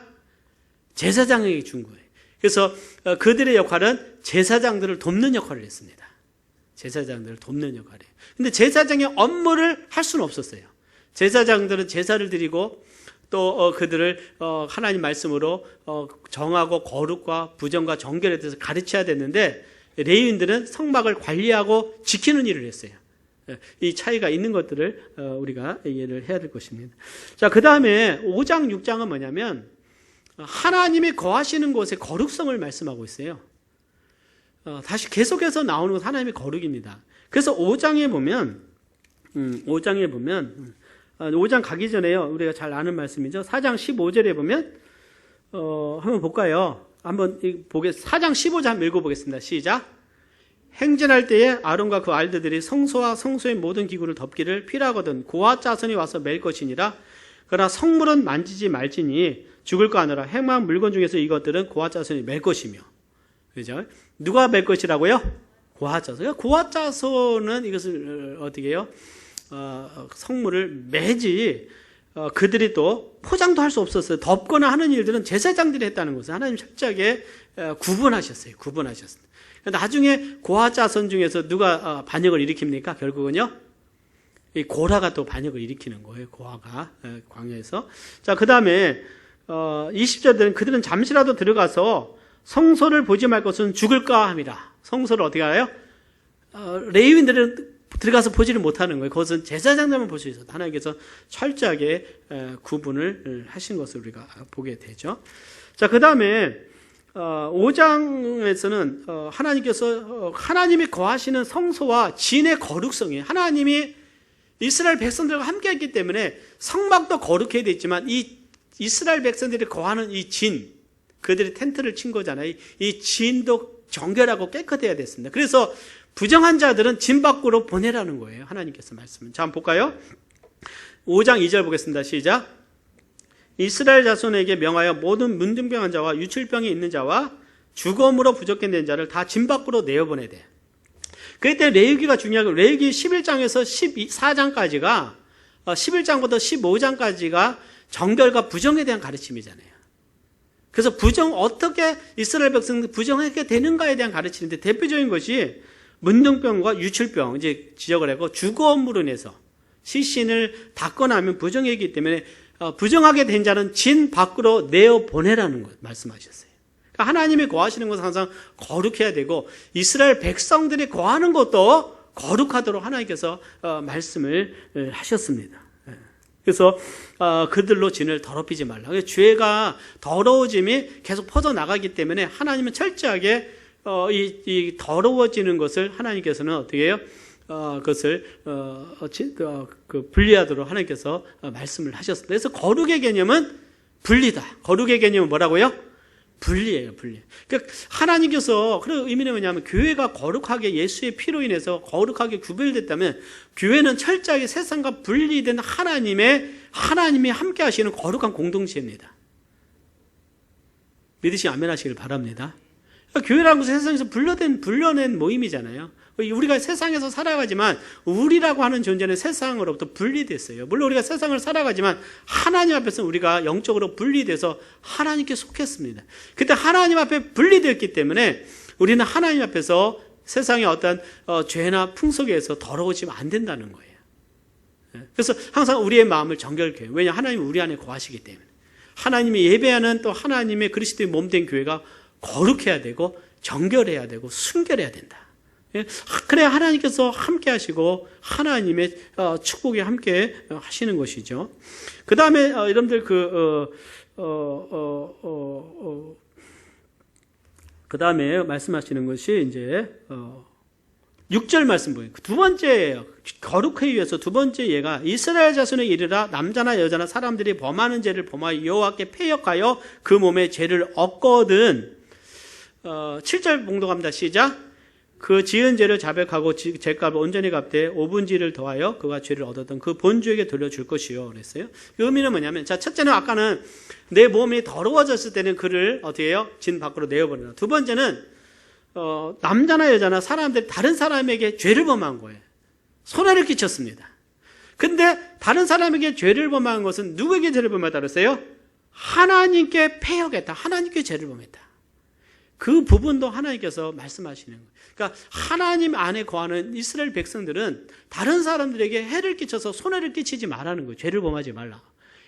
제사장에게 준 거예요. 그래서 그들의 역할은 제사장들을 돕는 역할을 했습니다. 제사장들을 돕는 역할이에요. 근데 제사장의 업무를 할 수는 없었어요. 제사장들은 제사를 드리고 또 그들을 하나님 말씀으로 정하고 거룩과 부정과 정결에 대해서 가르쳐야 됐는데, 레위인들은 성막을 관리하고 지키는 일을 했어요. 이 차이가 있는 것들을 우리가 이해를 해야 될 것입니다. 자, 그 다음에 5장, 6장은 뭐냐면 하나님이 거하시는 곳의 거룩성을 말씀하고 있어요. 다시 계속해서 나오는 건 하나님의 거룩입니다. 그래서 5장에 보면 5장 가기 전에요. 우리가 잘 아는 말씀이죠. 4장 15절에 보면 한번 볼까요? 한번 4장 15절 한번 읽어보겠습니다. 시작. 행진할 때에 아론과 그 알드들이 성소와 성소의 모든 기구를 덮기를 필요하거든 고아 자손이 와서 맬 것이니라. 그러나 성물은 만지지 말지니 죽을 거 아니라 행망 물건 중에서 이것들은 고아 자손이 맬 것이며. 그죠? 누가 맬 것이라고요? 고아 자손. 고아 자손은 이것을 어떻게 해요? 성물을 매지 그들이 또 포장도 할 수 없었어요. 덮거나 하는 일들은 제사장들이 했다는 것을 하나님 철저하게 구분하셨어요. 구분하셨습니다. 나중에 고아 자손 중에서 누가 반역을 일으킵니까? 결국은요, 이 고라가 또 반역을 일으키는 거예요. 고아가 광야에서. 자, 그 다음에 20절들은 그들은 잠시라도 들어가서 성소를 보지 말 것은 죽을까 함이라. 성소를 어떻게 알아요? 레위인들은 들어가서 보지를 못하는 거예요. 그것은 제사장들만 볼 수 있어요. 하나님께서 철저하게 구분을 하신 것을 우리가 보게 되죠. 자, 그 다음에 5장에서는 하나님께서 하나님이 거하시는 성소와 진의 거룩성이에요. 하나님이 이스라엘 백성들과 함께 했기 때문에 성막도 거룩해야 되지만 이 이스라엘 백성들이 거하는 이 진, 그들이 텐트를 친 거잖아요. 이 진도 정결하고 깨끗해야 됐습니다. 그래서 부정한 자들은 진 밖으로 보내라는 거예요. 하나님께서 말씀은. 자, 한번 볼까요? 5장 2절 보겠습니다. 시작. 이스라엘 자손에게 명하여 모든 문둥병한 자와 유출병이 있는 자와 죽음으로 부족한 된 자를 다 진 밖으로 내어보내되. 그때 레위기가 중요하고 레위기 11장에서 14장까지가 11장부터 15장까지가 정결과 부정에 대한 가르침이잖아요. 그래서 어떻게 이스라엘 백성들 부정하게 되는가에 대한 가르침인데 대표적인 것이 문둥병과 유출병 이제 지적을 하고 죽음으로 인해서 시신을 닦고 나면 부정이기 때문에 부정하게 된 자는 진 밖으로 내어 보내라는 것 말씀하셨어요. 그러니까 하나님이 거하시는 것은 항상 거룩해야 되고 이스라엘 백성들이 거하는 것도 거룩하도록 하나님께서 말씀을 하셨습니다. 그래서 그들로 진을 더럽히지 말라. 죄가 더러워짐이 계속 퍼져 나가기 때문에 하나님은 철저하게 이 더러워지는 것을 하나님께서는 어떻게 해요? 그것을 분리하도록 하나님께서 말씀을 하셨습니다. 그래서 거룩의 개념은 분리다. 거룩의 개념은 뭐라고요? 분리예요, 분리. 그러니까 하나님께서 그런 의미는 뭐냐면 교회가 거룩하게 예수의 피로 인해서 거룩하게 구별됐다면 교회는 철저하게 세상과 분리된 하나님이 함께 하시는 거룩한 공동체입니다. 믿으시면 아멘 하시길 바랍니다. 교회라는 것은 세상에서 불려낸 모임이잖아요. 우리가 세상에서 살아가지만 우리라고 하는 존재는 세상으로부터 분리됐어요. 물론 우리가 세상을 살아가지만 하나님 앞에서 우리가 영적으로 분리돼서 하나님께 속했습니다. 그때 하나님 앞에 분리되었기 때문에 우리는 하나님 앞에서 세상의 어떤 죄나 풍속에 의해서 더러워지면 안 된다는 거예요. 그래서 항상 우리의 마음을 정결케 해요. 왜냐? 하나님이 우리 안에 거하시기 때문에. 하나님이 예배하는 또 하나님의 그리스도의 몸된 교회가 거룩해야 되고 정결해야 되고 순결해야 된다. 그래야 하나님께서 함께 하시고 하나님의 축복에 함께 하시는 것이죠. 그 다음에 여러분들 그 다음에 말씀하시는 것이 이제 6절 말씀 보여요. 두 번째예요. 거룩하기 위해서 두 번째 예가 이스라엘 자손에 이르라 남자나 여자나 사람들이 범하는 죄를 범하여 여호와께 패역하여 그 몸에 죄를 얻거든. 7절 봉독합니다. 시작. 그 지은 죄를 자백하고 죄값을 온전히 갚되 5분지를 더하여 그가 죄를 얻었던 그 본주에게 돌려줄 것이요. 그랬어요. 그 의미는 뭐냐면, 자, 첫째는 아까는 내 몸이 더러워졌을 때는 그를 어떻게 해요? 진 밖으로 내어버린다. 두 번째는 남자나 여자나 사람들이 다른 사람에게 죄를 범한 거예요. 손해를 끼쳤습니다. 근데 다른 사람에게 죄를 범한 것은 누구에게 죄를 범했다 그랬어요? 하나님께 패역했다. 하나님께 죄를 범했다. 그 부분도 하나님께서 말씀하시는 거예요. 그러니까 하나님 안에 거하는 이스라엘 백성들은 다른 사람들에게 해를 끼쳐서 손해를 끼치지 말라는 거예요. 죄를 범하지 말라.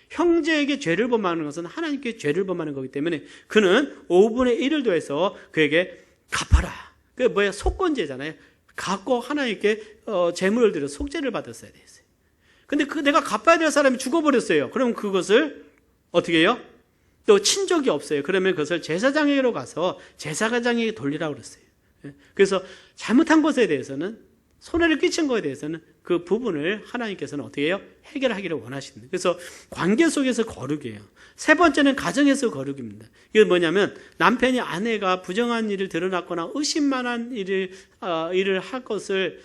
형제에게 죄를 범하는 것은 하나님께 죄를 범하는 거기 때문에 그는 5분의 1을 더해서 그에게 갚아라. 그게 뭐야? 속건제잖아요. 갚고 하나님께 재물을 들여 속죄를 받았어야 됐어요. 근데 내가 갚아야 될 사람이 죽어버렸어요. 그럼 그것을 어떻게 해요? 또 친족이 없어요. 그러면 그것을 제사장에게로 가서 제사장에게 돌리라고 그랬어요. 그래서 잘못한 것에 대해서는 손해를 끼친 거에 대해서는 그 부분을 하나님께서는 어떻게 해요? 해결하기를 원하십니다. 그래서 관계 속에서 거룩이에요. 세 번째는 가정에서 거룩입니다. 이게 뭐냐면 남편이 아내가 부정한 일을 드러났거나 의심만한 일을 할 것을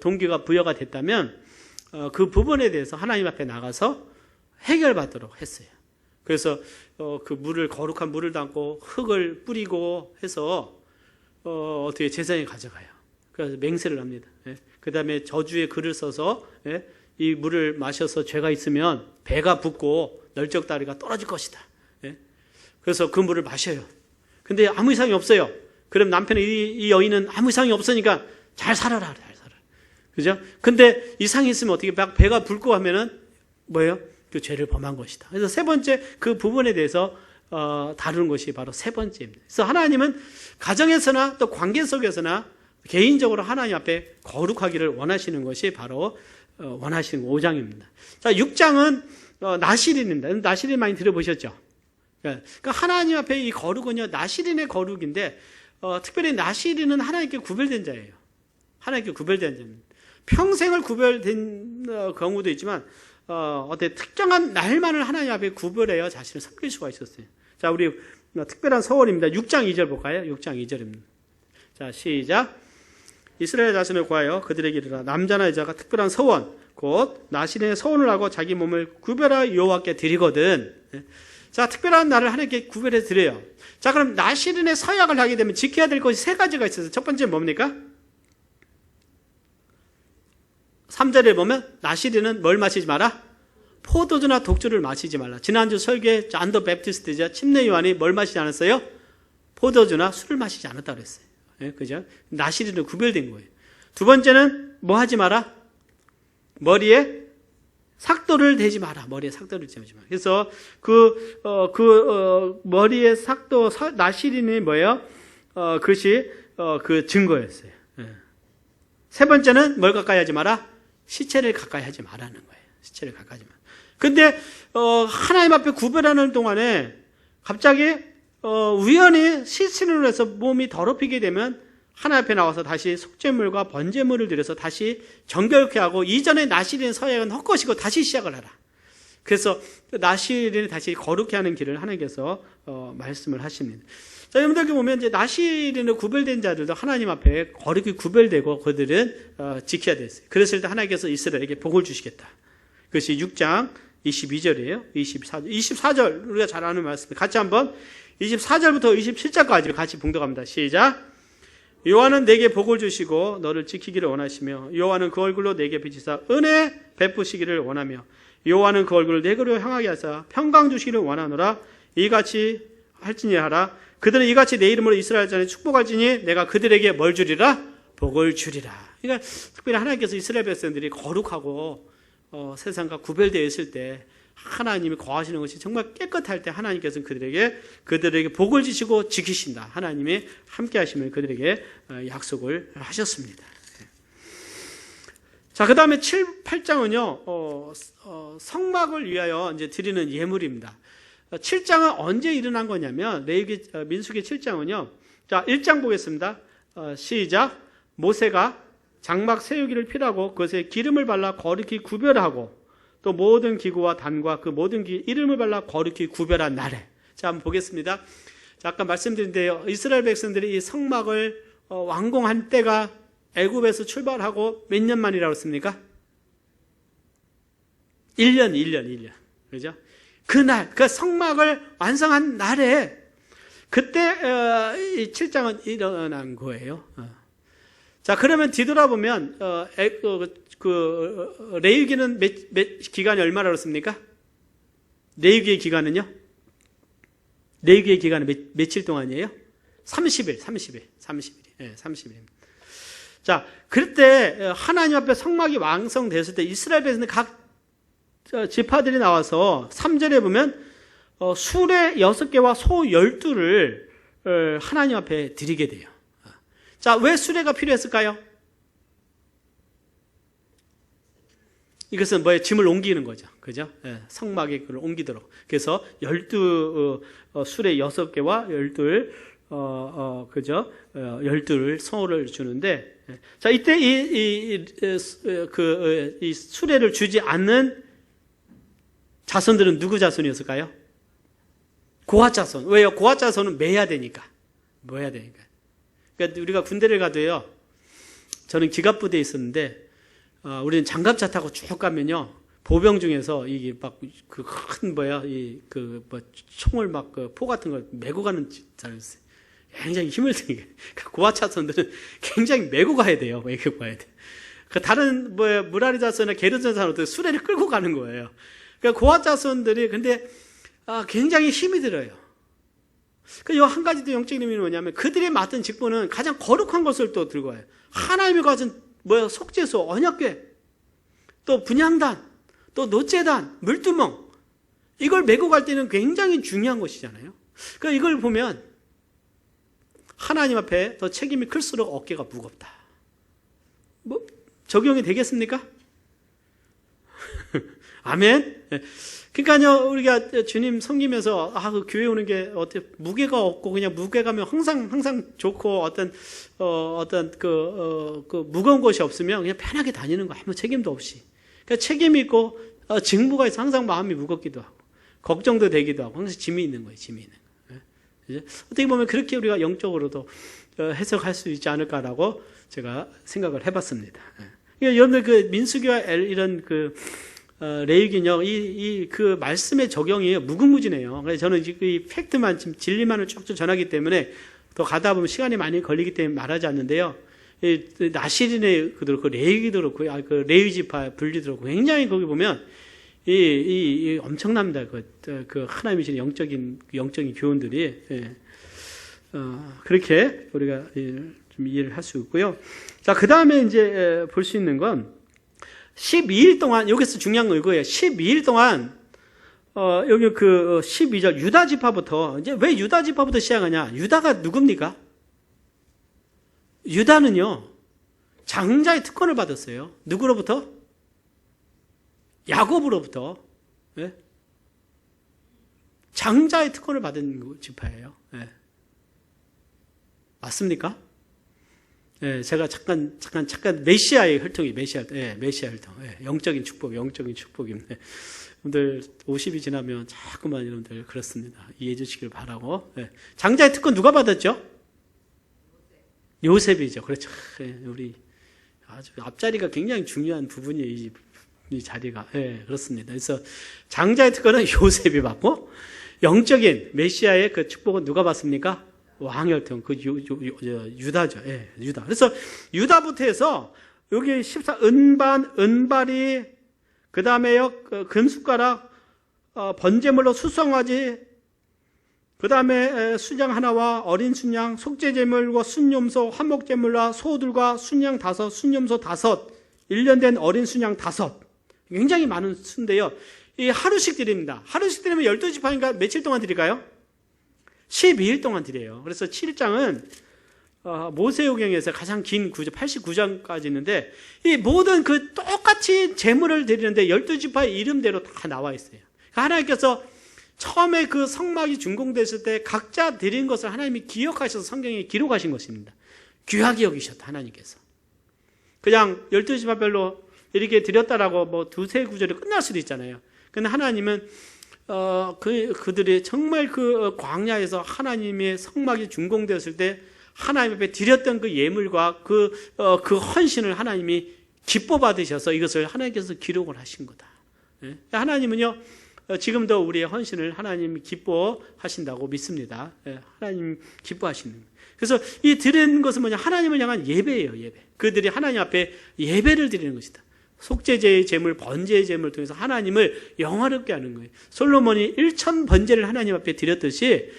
동기가 부여가 됐다면 그 부분에 대해서 하나님 앞에 나가서 해결받도록 했어요. 그래서 그 물을 거룩한 물을 담고 흙을 뿌리고 해서 어떻게 제사장이 가져가요. 그래서 맹세를 합니다. 그 다음에 저주의 글을 써서 이 물을 마셔서 죄가 있으면 배가 붓고 널쩍다리가 떨어질 것이다. 그래서 그 물을 마셔요. 근데 아무 이상이 없어요. 그럼 남편의 이 여인은 아무 이상이 없으니까 잘 살아라. 그죠? 근데 이상이 있으면 어떻게 막 배가 붓고 하면은 뭐예요? 그 죄를 범한 것이다. 그래서 세 번째 그 부분에 대해서 다루는 것이 바로 세 번째입니다. 그래서 하나님은 가정에서나 또 관계 속에서나 개인적으로 하나님 앞에 거룩하기를 원하시는 것이 바로 원하시는 5장입니다. 자, 6장은 나실인입니다. 나실인 많이 들어보셨죠? 그러니까 하나님 앞에 이 거룩은요, 나실인의 거룩인데 특별히 나실인은 하나님께 구별된 자예요. 하나님께 구별된 자입니다. 평생을 구별된 경우도 있지만 어떤 특정한 날만을 하나님 앞에 구별해야 자신을 섬길 수가 있었어요. 자, 우리 특별한 서원입니다. 6장 2절 볼까요? 6장 2절입니다. 자, 시작. 이스라엘 자손을 구하여 그들에게 이르라. 남자나 여자가 특별한 서원 곧 나실인의 서원을 하고 자기 몸을 구별하여 여호와께 드리거든. 자, 특별한 날을 하나님께 구별해 드려요. 자, 그럼 나실인의 서약을 하게 되면 지켜야 될 것이 세 가지가 있어서 첫 번째는 뭡니까? 3절에 보면 나실인은 뭘 마시지 마라? 포도주나 독주를 마시지 말라. 지난주 설교에 잔더 베프티스트자 침례 요한이 뭘 마시지 않았어요? 포도주나 술을 마시지 않았다고 그랬어요. 그죠? 나실인은 구별된 거예요. 두 번째는 뭐 하지 마라? 머리에 삭도를 대지 마라. 머리에 삭도를 대지 마라. 그래서 머리에 삭도, 나실인이 뭐예요? 그것이 그 증거였어요. 세 번째는 뭘 가까이 하지 마라? 시체를 가까이 하지 말라는 거예요. 시체를 가까이 하지 마. 근데 하나님 앞에 구별하는 동안에 갑자기 우연히 시신으로 해서 몸이 더럽히게 되면 하나님 앞에 나와서 다시 속죄물과 번제물을 드려서 다시 정결케 하고 이전에 나실인 서약은 헛것이고 다시 시작을 하라. 그래서 나실인을 다시 거룩케 하는 길을 하나님께서 말씀을 하십니다. 자, 여러분들 보면 이제 나실인으로 구별된 자들도 하나님 앞에 거룩히 구별되고 그들은 지켜야 됐어요. 그랬을 때 하나님께서 이스라엘에게 복을 주시겠다. 그것이 6장 22절이에요. 24절 우리가 잘 아는 말씀. 같이 한번 24절부터 27절까지 같이 봉독합니다. 시작. 여호와는 내게 복을 주시고 너를 지키기를 원하시며 여호와는 그 얼굴로 내게 비치사 은혜 베푸시기를 원하며 여호와는 그 얼굴을 내게로 향하게 하사 평강 주시기를 원하노라. 이같이 할지니하라. 그들은 이같이 내 이름으로 이스라엘 자손에 축복할지니 내가 그들에게 뭘 주리라? 복을 주리라. 그러니까 특별히 하나님께서 이스라엘 백성들이 거룩하고 세상과 구별되어 있을 때 하나님이 거하시는 것이 정말 깨끗할 때 하나님께서는 그들에게 복을 주시고 지키신다. 하나님이 함께 하심을 그들에게 약속을 하셨습니다. 자, 그 다음에 7, 8장은요, 성막을 위하여 이제 드리는 예물입니다. 7장은 언제 일어난 거냐면, 민수기 7장은요, 자, 1장 보겠습니다. 시작. 모세가 장막 세우기를 필하고 그것에 기름을 발라 거룩히 구별하고 또 모든 기구와 단과 그 모든 이름을 발라 거룩히 구별한 날에. 자, 한번 보겠습니다. 자, 아까 말씀드린 데요. 이스라엘 백성들이 이 성막을 완공한 때가 애굽에서 출발하고 몇 년 만이라고 했습니까? 1년. 그죠? 그날, 그 성막을 완성한 날에 그때 이 7장은 일어난 거예요. 자, 그러면 뒤돌아보면 레위기는 기간이 얼마나 그렇습니까? 레위기의 기간은요? 레위기의 기간은 며칠 동안이에요? 30일. 예, 30일입니다. 자, 그때 하나님 앞에 성막이 완성됐을 때 이스라엘 백성들 각 지파들이 나와서 3절에 보면 수레 6개와 소 12를 하나님 앞에 드리게 돼요. 자, 왜 수레가 필요했을까요? 이것은 뭐예요? 짐을 옮기는 거죠. 그죠? 예, 성막에 그걸 옮기도록. 그래서 12 수레 6개와 12 그죠? 12 소를 주는데 자, 이때 이 수레를 주지 않는 자손들은 누구 자손이었을까요? 고핫 자손. 왜요? 고핫 자손은 매야 되니까. 그러니까 우리가 군대를 가도요. 저는 기갑부대에 있었는데, 우리는 장갑차 타고 쭉 가면요. 보병 중에서 이게 막 그 큰 총을 막 포 같은 걸 메고 가는 자였어요. 굉장히 힘을 들게. 고핫 자손들은 굉장히 메고 가야 돼요. 메고 가야 돼. 그 다른 무라리 자손이나 게르선 자손들 수레를 끌고 가는 거예요. 그러니까 고핫 자손들이 근데 굉장히 힘이 들어요. 그 한 가지 더 영적인 의미는 뭐냐면 그들이 맡은 직분은 가장 거룩한 것을 또 들고 와요. 하나님이 가진 속죄소, 언약궤, 또 분향단, 또 노제단, 물두멍, 이걸 메고 갈 때는 굉장히 중요한 것이잖아요. 그러니까 이걸 보면 하나님 앞에 더 책임이 클수록 어깨가 무겁다. 적용이 되겠습니까? 아멘. 그러니까요, 우리가 주님 섬기면서 그 교회 오는 게 어떻게 무게가 없고 그냥 무게감이 항상 좋고 어떤 무거운 것이 없으면 그냥 편하게 다니는 거 아무 책임도 없이. 그러니까 책임이 있고 직무가 있어 항상 마음이 무겁기도 하고 걱정도 되기도 하고 항상 짐이 있는 거예요. 짐이 있는 거예요. 어떻게 보면 그렇게 우리가 영적으로도 해석할 수 있지 않을까라고 제가 생각을 해봤습니다. 그러니까 여러분들 그 민수기와 이런 레위기는요, 그 말씀의 적용이 무궁무진해요. 그래서 저는 이 팩트만, 지금 진리만을 쭉쭉 전하기 때문에 더 가다 보면 시간이 많이 걸리기 때문에 말하지 않는데요. 나시린의 그 레위기도 그렇고, 그 레위지파 분리도 그렇고, 굉장히 거기 보면, 엄청납니다. 그 하나님이 주신 영적인 교훈들이. 그렇게 우리가 좀 이해를 할 수 있고요. 자, 그 다음에 이제 볼 수 있는 건, 12일 동안, 여기서 중요한 거 이거예요. 12일 동안, 여기 12절, 유다 지파부터, 이제 왜 유다 지파부터 시작하냐? 유다가 누굽니까? 유다는요, 장자의 특권을 받았어요. 누구로부터? 야곱으로부터. 네? 장자의 특권을 받은 지파예요. 네. 맞습니까? 예, 제가 잠깐 메시아의 혈통이 메시아 혈통. 예, 영적인 축복입니다. 여러분들 50이 지나면 자꾸만 여러분들 그렇습니다. 이해해 주시길 바라고. 예. 장자의 특권 누가 받았죠? 요셉이죠. 그렇죠. 예, 우리 아주 앞자리가 굉장히 중요한 부분이에요. 이 자리가. 예, 그렇습니다. 그래서 장자의 특권은 요셉이 받고 영적인 메시아의 그 축복은 누가 받습니까? 왕혈통, 유다죠. 예, 유다. 그래서 유다부터 해서 여기 14, 은발이, 그 다음에요, 금숟가락, 번제물로 수송아지, 그 다음에 순양 하나와 어린 순양, 속죄제물과 순염소, 한목제물과 소들과 순양 5, 순염소 5, 1년 된 어린 순양 5. 굉장히 많은 수인데요. 이 하루씩 드립니다. 하루씩 드리면 12지파니까 며칠 동안 드릴까요? 12일 동안 드려요. 그래서 7장은 모세오경에서 가장 긴 구절 89장까지 있는데 이 모든 똑같이 제물을 드리는데 12지파의 이름대로 다 나와 있어요. 하나님께서 처음에 그 성막이 준공됐을 때 각자 드린 것을 하나님이 기억하셔서 성경에 기록하신 것입니다. 귀하게 여기셨다, 하나님께서. 그냥 12지파별로 이렇게 드렸다라고 두세 구절이 끝날 수도 있잖아요. 근데 하나님은 그들이 정말 광야에서 하나님의 성막이 준공되었을 때 하나님 앞에 드렸던 그 예물과 그 헌신을 하나님이 기뻐 받으셔서 이것을 하나님께서 기록을 하신 거다. 하나님은요, 지금도 우리의 헌신을 하나님이 기뻐하신다고 믿습니다. 하나님 기뻐하시는 거예요. 그래서 이 드리는 것은 뭐냐? 하나님을 향한 예배예요, 예배. 그들이 하나님 앞에 예배를 드리는 것이다. 속죄제의 제물, 번제의 제물을 통해서 하나님을 영화롭게 하는 거예요. 솔로몬이 1,000 번제를 하나님 앞에 드렸듯이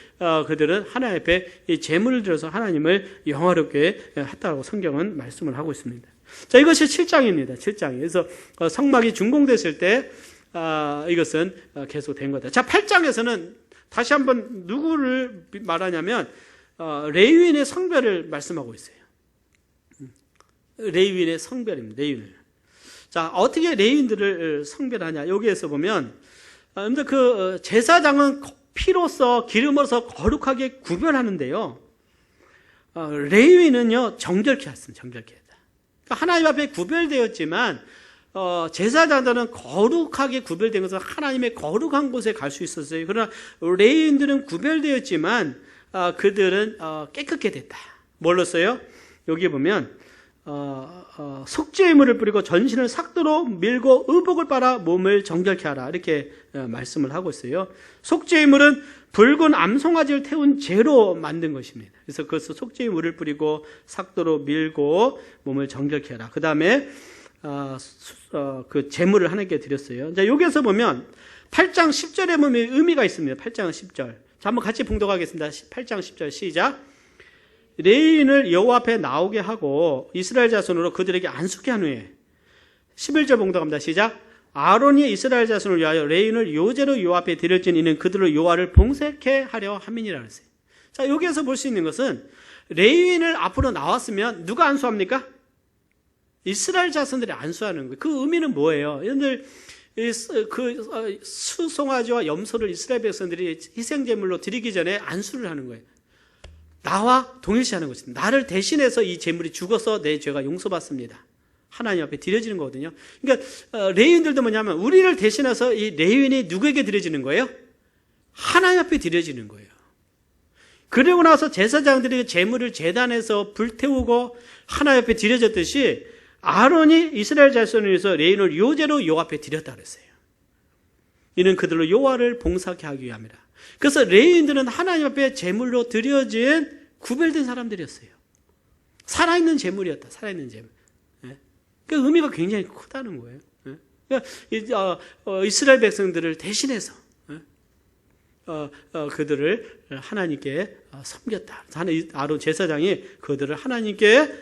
그들은 하나님 앞에 이 제물을 들어서 하나님을 영화롭게 했다고 성경은 말씀을 하고 있습니다. 자, 이것이 7장입니다. 7장이. 그래서 성막이 준공됐을 때 이것은 계속된 거다. 자, 8장에서는 다시 한번 누구를 말하냐면 레위인의 성별을 말씀하고 있어요. 레위인의 성별입니다. 레위인을. 자, 어떻게 레위인들을 성별하냐? 여기에서 보면, 근데 제사장은 피로써, 기름으로써 거룩하게 구별하는데요. 레위인은요, 정결케 했습니다. 정결케 했다. 그러니까 하나님 앞에 구별되었지만 제사장들은 거룩하게 구별된 것은 하나님의 거룩한 곳에 갈 수 있었어요. 그러나 레위인들은 구별되었지만 그들은 깨끗게 됐다. 뭘로써요? 여기 보면 속죄의 물을 뿌리고 전신을 삭도로 밀고 의복을 빨아 몸을 정결케 하라, 이렇게 말씀을 하고 있어요. 속죄의 물은 붉은 암송아지를 태운 재로 만든 것입니다. 그래서 그것을 속죄의 물을 뿌리고 삭도로 밀고 몸을 정결케 하라. 그 다음에 그 제물을 하나님께 드렸어요. 자, 여기에서 보면 8장 10절에 보면 의미가 있습니다. 8장 10절. 자, 한번 같이 봉독하겠습니다. 8장 10절 시작. 레위인을 여호와 앞에 나오게 하고 이스라엘 자손으로 그들에게 안수케 한 후에 11절 봉독합니다. 시작. 아론이 이스라엘 자손을 위하여 레위인을 요제로 여호와 앞에 드릴지니 이는 그들로 여호와를 봉색해 하려 함이니라 그랬어요. 자, 여기에서 볼 수 있는 것은 레위인을 앞으로 나왔으면 누가 안수합니까? 이스라엘 자손들이 안수하는 거예요. 그 의미는 뭐예요? 여러분들 그 수송아지와 염소를 이스라엘 백성들이 희생제물로 드리기 전에 안수를 하는 거예요. 나와 동일시하는 것입니다. 나를 대신해서 이 제물이 죽어서 내 죄가 용서받습니다. 하나님 앞에 드려지는 거거든요. 그러니까 레위인들도 뭐냐면 우리를 대신해서 이 레위인이 누구에게 드려지는 거예요? 하나님 앞에 드려지는 거예요. 그러고 나서 제사장들이 제물을 제단에서 불태우고 하나님 앞에 드려졌듯이 아론이 이스라엘 자손을 위해서 레위인을 요제로 여호와 앞에 드렸다 그랬어요. 이는 그들로 여호와를 봉사케 하기 위함이라. 그래서 레위인들은 하나님 앞에 제물로 드려진 구별된 사람들이었어요. 살아있는 제물이었다. 살아있는 제물. 그 의미가 굉장히 크다는 거예요. 그러니까 이스라엘 백성들을 대신해서 그들을 하나님께 섬겼다. 아론 제사장이 그들을 하나님께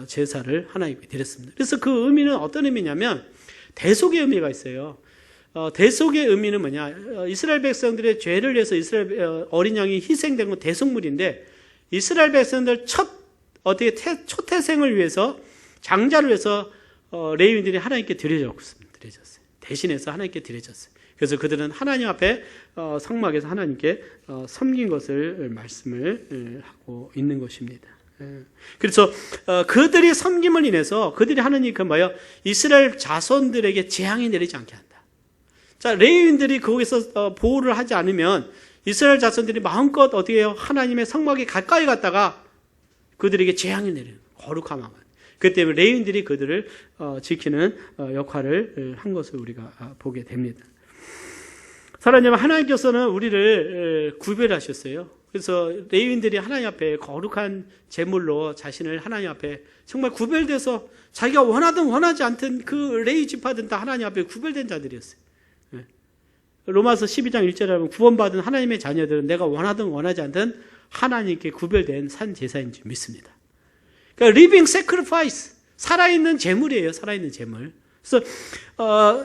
제사를 하나님께 드렸습니다. 그래서 그 의미는 어떤 의미냐면 대속의 의미가 있어요. 대속의 의미는 뭐냐? 이스라엘 백성들의 죄를 위해서 이스라엘 어린 양이 희생된 건 대속물인데 이스라엘 백성들 초태생을 위해서 장자를 위해서 레위인들이 하나님께 드려졌습니다. 대신해서 하나님께 드려졌어요. 그래서 그들은 하나님 앞에 성막에서 하나님께 섬긴 것을 말씀을 하고 있는 것입니다. 그래서 그들이 섬김을 인해서 그들이 하나님 이스라엘 자손들에게 재앙이 내리지 않게 한다. 자, 레위인들이 거기서 보호를 하지 않으면 이스라엘 자손들이 마음껏 어떻게 해요? 하나님의 성막에 가까이 갔다가 그들에게 재앙이 내리는 거룩함만. 그 때문에 레위인들이 그들을 지키는 역할을 한 것을 우리가 보게 됩니다. 사랑하는 여러분, 하나님께서는 우리를 구별하셨어요. 그래서 레위인들이 하나님 앞에 거룩한 제물로 자신을 하나님 앞에 정말 구별돼서 자기가 원하든 원하지 않든 그 레위 지파든 다 하나님 앞에 구별된 자들이었어요. 로마서 12장 1절에 보면 구원받은 하나님의 자녀들은 내가 원하든 원하지 않든 하나님께 구별된 산 제사인 줄 믿습니다. 그러니까 living sacrifice, 살아있는 제물이에요. 살아있는 제물. 그래서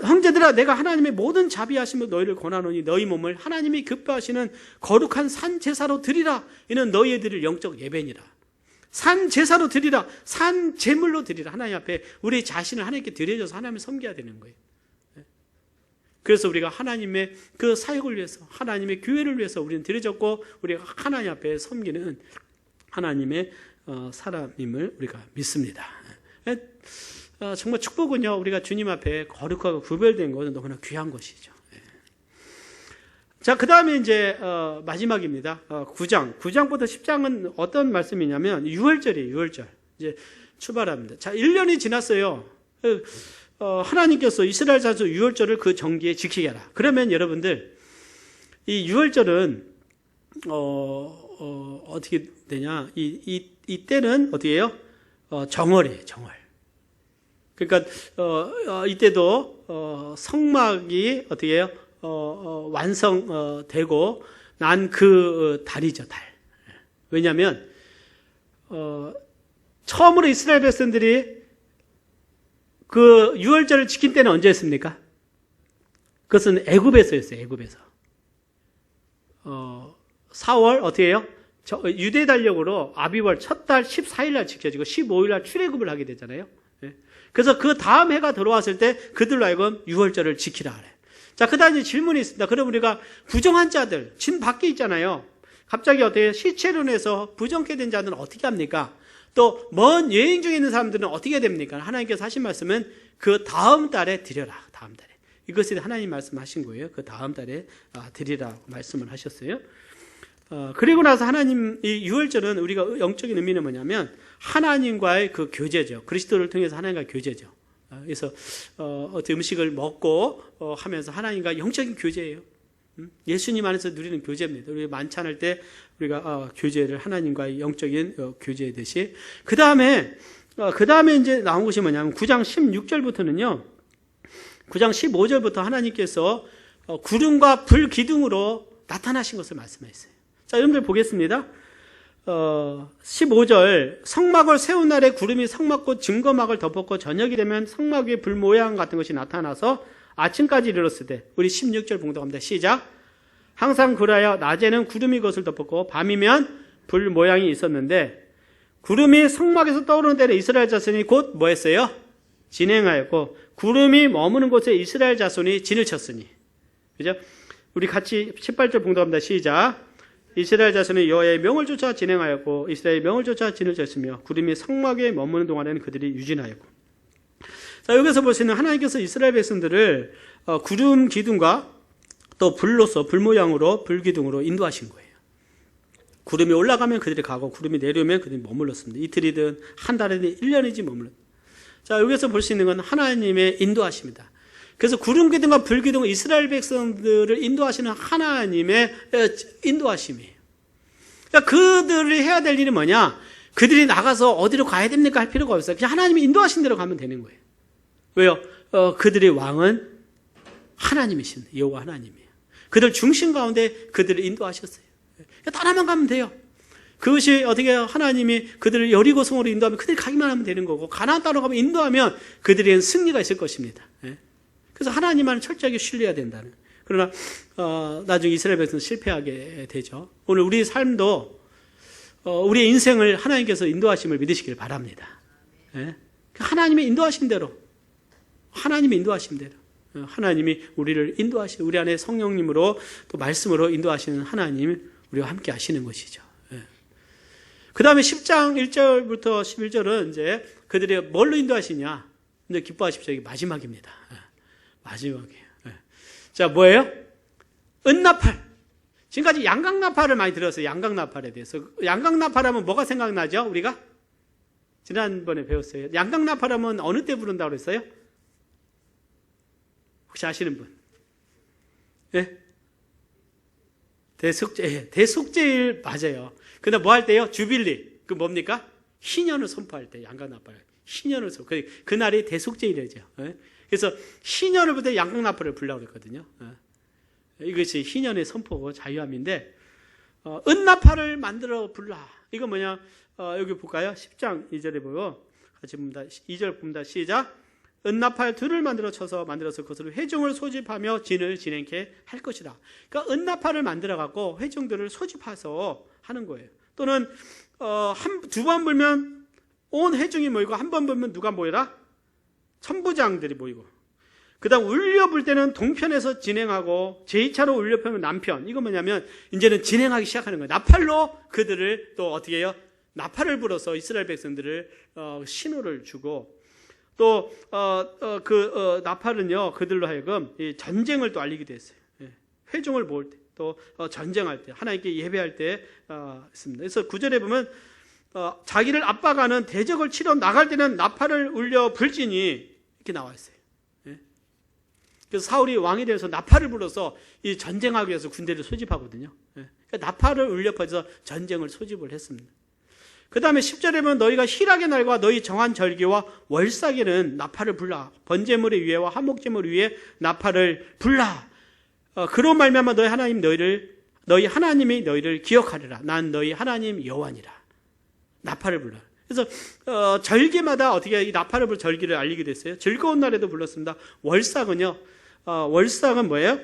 형제들아, 내가 하나님의 모든 자비하심으로 너희를 권하노니 너희 몸을 하나님이 기뻐하시는 거룩한 산 제사로 드리라. 이는 너희의 드릴 영적 예배니라. 산 제사로 드리라. 산 제물로 드리라. 하나님 앞에 우리 자신을 하나님께 드려줘서 하나님을 섬겨야 되는 거예요. 그래서 우리가 하나님의 그 사역을 위해서, 하나님의 교회를 위해서 우리는 드려졌고, 우리가 하나님 앞에 섬기는 하나님의 사람임을 우리가 믿습니다. 정말 축복은요, 우리가 주님 앞에 거룩하고 구별된 것은 너무나 귀한 것이죠. 자, 그 다음에 이제 마지막입니다. 9장부터 10장은 어떤 말씀이냐면 6월절이에요. 6월절 이제 출발합니다. 자, 1년이 지났어요. 하나님께서 이스라엘 자손 6월절을 그 정기에 지키게 하라. 그러면 여러분들 이 6월절은 어떻게 되냐? 이 때는 어떻게 해요? 정월이에요. 정월. 그러니까 이때도 성막이 어떻게 해요? 완성되고 난 그 달이죠. 달. 왜냐하면 처음으로 이스라엘 백성들이 그 6월절을 지킨 때는 언제였습니까? 그것은 애굽에서였어요. 애굽에서. 4월 어떻게 해요? 유대 달력으로 아비월 첫 달 14일 날 지켜지고 15일 날 출애굽을 하게 되잖아요. 그래서 그 다음 해가 들어왔을 때 그들로 하여금 6월절을 지키라 그래. 자, 그다음에 질문이 있습니다. 그럼 우리가 부정한 자들, 진 밖에 있잖아요. 갑자기 어떻게 시체론에서 부정케 된 자들은 어떻게 합니까? 또 먼 여행 중에 있는 사람들은 어떻게 됩니까? 하나님께서 하신 말씀은 그 다음 달에 드려라. 다음 달에. 이것이 하나님 말씀하신 거예요. 그 다음 달에 드리라고 말씀을 하셨어요. 그리고 나서 하나님 이 유월절은 우리가 영적인 의미는 뭐냐면 하나님과의 그 교제죠. 그리스도를 통해서 하나님과의 교제죠. 그래서 어떤 음식을 먹고 하면서 하나님과 영적인 교제예요. 예수님 안에서 누리는 교제입니다. 우리 만찬할 때 우리가 교제를 하나님과의 영적인 교제듯이 그 다음에 이제 나온 것이 뭐냐면 9장 16절부터는요. 9장 15절부터 하나님께서 구름과 불 기둥으로 나타나신 것을 말씀하셨어요. 자, 여러분들 보겠습니다. 15절 성막을 세운 날에 구름이 성막꽃 증거막을 덮었고 저녁이 되면 성막 위에 불 모양 같은 것이 나타나서 아침까지 이르렀을 때 우리 16절 봉독합니다. 시작. 항상 그라여 낮에는 구름이 그것을 덮었고 밤이면 불 모양이 있었는데 구름이 성막에서 떠오르는 때는 이스라엘 자손이 곧 뭐 했어요? 진행하였고 구름이 머무는 곳에 이스라엘 자손이 진을 쳤으니. 그죠? 우리 같이 18절 봉독합니다. 시작. 이스라엘 자손이 여호와의 명을 쫓아 진행하였고 이스라엘의 명을 쫓아 진을 쳤으며 구름이 성막에 머무는 동안에는 그들이 유진하였고. 자, 여기서 볼 수 있는 하나님께서 이스라엘 백성들을 구름 기둥과 또 불로서 불 모양으로 불 기둥으로 인도하신 거예요. 구름이 올라가면 그들이 가고 구름이 내려오면 그들이 머물렀습니다. 이틀이든 한 달이든 1년이지 머물렀습니다. 자, 여기서 볼 수 있는 건 하나님의 인도하십니다. 그래서 구름 기둥과 불 기둥은 이스라엘 백성들을 인도하시는 하나님의 인도하심이에요. 그러니까 그들이 해야 될 일이 뭐냐? 그들이 나가서 어디로 가야 됩니까? 할 필요가 없어요. 그냥 하나님이 인도하신 대로 가면 되는 거예요. 왜요? 그들의 왕은 하나님이십니다. 여호와 하나님이에요. 그들 중심 가운데 그들을 인도하셨어요. 따라만 가면 돼요. 그것이 어떻게 하나님이 그들을 여리고성으로 인도하면 그들이 가기만 하면 되는 거고 가나안 땅으로 가면 인도하면 그들에게는 승리가 있을 것입니다. 그래서 하나님만 철저하게 신뢰해야 된다는. 그러나 나중에 이스라엘 백성은 실패하게 되죠. 오늘 우리 삶도 우리의 인생을 하나님께서 인도하심을 믿으시길 바랍니다. 하나님의 인도하신 대로 하나님의 인도하신 대로 하나님이 우리를 인도하시는 우리 안에 성령님으로 또 말씀으로 인도하시는 하나님 우리와 함께 하시는 것이죠. 그 다음에 10장 1절부터 11절은 이제 그들이 뭘로 인도하시냐. 이제 기뻐하십시오. 이게 마지막입니다. 마지막이에요. 자, 뭐예요? 은나팔. 지금까지 양강나팔을 많이 들었어요. 양강나팔에 대해서. 양강나팔하면 뭐가 생각나죠? 우리가? 지난번에 배웠어요. 양강나팔하면 어느 때 부른다고 그랬어요? 혹시 아시는 분? 예? 대속죄일 맞아요. 근데 뭐 할 때요? 주빌리. 그 뭡니까? 희년을 선포할 때 양강나팔. 희년을 선포. 그날이 대속죄일이죠. 그래서 희년을부터 양강나팔을 불라고 그랬거든요. 이것이 희년의 선포고 자유함인데 은나팔을 만들어 불라. 이거 뭐냐? 여기 볼까요? 10장 2절에 보고 같이 봅니다. 2절 봅니다. 시작. 은나팔 둘을 만들어서 그것으로 회중을 소집하며 진을 진행케 할 것이다. 그러니까 은나팔을 만들어 갖고 회중들을 소집해서 하는 거예요. 또는 두 번 불면 온 회중이 모이고 한 번 불면 누가 모여라? 천부장들이 모이고. 그다음 울려 불 때는 동편에서 진행하고 제2차로 울려 펴면 남편. 이거 뭐냐면 이제는 진행하기 시작하는 거예요. 나팔로 그들을 또 어떻게 해요? 나팔을 불어서 이스라엘 백성들을 신호를 주고 또 나팔은요 그들로 하여금 이 전쟁을 또 알리기도 했어요. 회중을 모을 때 또 전쟁할 때 하나님께 예배할 때 있습니다. 그래서 9절에 보면 자기를 압박하는 대적을 치러 나갈 때는 나팔을 울려 불지니 이렇게 나와 있어요. 그래서 사울이 왕이 되어서 나팔을 불어서 이 전쟁하기 위해서 군대를 소집하거든요. 그러니까 나팔을 울려 퍼서 전쟁을 소집을 했습니다. 그 다음에 10절에 보면 너희가 희락의 날과 너희 정한 절기와 월삭에는 나팔을 불라. 번제물의 위에와 화목제물 위에 나팔을 불라. 그로 말미암아 너희 하나님이 너희를 기억하리라. 난 너희 하나님 여호와니라. 나팔을 불라. 그래서 절기마다 어떻게 이 나팔을 불 절기를 알리게 됐어요. 즐거운 날에도 불렀습니다. 월삭은요. 월삭은 뭐예요?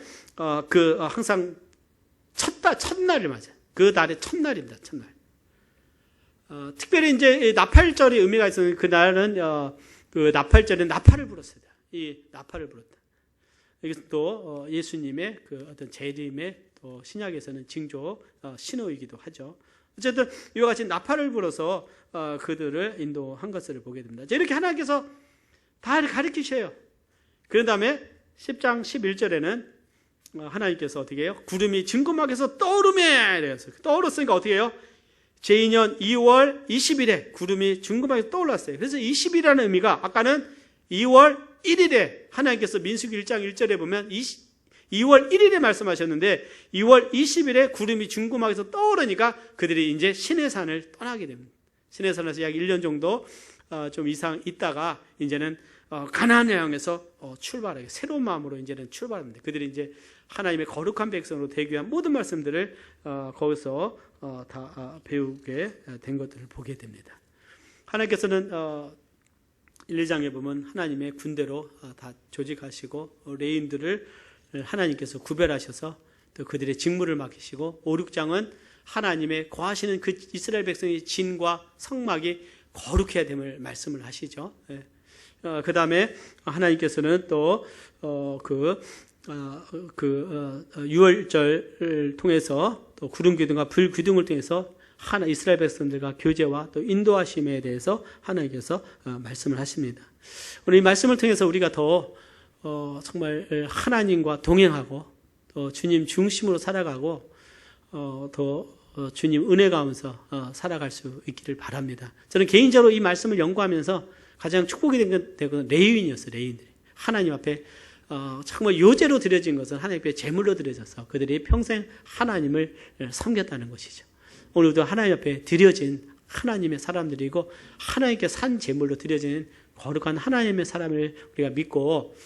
항상 첫날을 맞아요. 그 달의 첫날입니다. 첫날. 특별히 이제 나팔절이 의미가 있어요. 그날은 그 나팔절에 나팔을 불었어요. 이 나팔을 불었다. 여기서 또 예수님의 그 어떤 재림의 또 신약에서는 징조 신호이기도 하죠. 어쨌든 이와 같이 나팔을 불어서 그들을 인도한 것을 보게 됩니다. 이렇게 하나님께서 다 가르치셔요. 그런 다음에 10장 11절에는 하나님께서 어떻게 해요? 구름이 증거막에서 떠오르매 이래서 떠올랐으니까 어떻게 해요? 제2년 2월 20일에 구름이 증거막에서 떠올랐어요. 그래서 20일이라는 의미가 아까는 2월 1일에 하나님께서 민수기 1장 1절에 보면 2월 1일에 말씀하셨는데 2월 20일에 구름이 중구막에서 떠오르니까 그들이 이제 시내산을 떠나게 됩니다. 시내산에서 약 1년 정도 좀 이상 있다가 이제는 가나안을 향해서 출발하게 새로운 마음으로 이제는 출발합니다. 그들이 이제 하나님의 거룩한 백성으로 되기 위한 모든 말씀들을 거기서 다 배우게 된 것들을 보게 됩니다. 하나님께서는 1, 2장에 보면 하나님의 군대로 다 조직하시고 레인들을 하나님께서 구별하셔서 또 그들의 직무를 맡기시고 5, 6장은 하나님의 거하시는 그 이스라엘 백성의 진과 성막이 거룩해야 됨을 말씀을 하시죠. 그 다음에 하나님께서는 또 유월절을 통해서 또 구름 기둥과 불 기둥을 통해서 이스라엘 백성들과 교제와 또 인도하심에 대해서 하나님께서 말씀을 하십니다. 오늘 이 말씀을 통해서 우리가 더 정말 하나님과 동행하고 또 주님 중심으로 살아가고 더 주님 은혜 가운데서 살아갈 수 있기를 바랍니다. 저는 개인적으로 이 말씀을 연구하면서 가장 축복이 된 건 레위인이었어요. 레위인들이 하나님 앞에 정말 요제로 드려진 것은 하나님 앞에 제물로 드려져서 그들이 평생 하나님을 섬겼다는 것이죠. 오늘도 하나님 앞에 드려진 하나님의 사람들이고 하나님께 산 제물로 드려진 거룩한 하나님의 사람을 우리가 믿고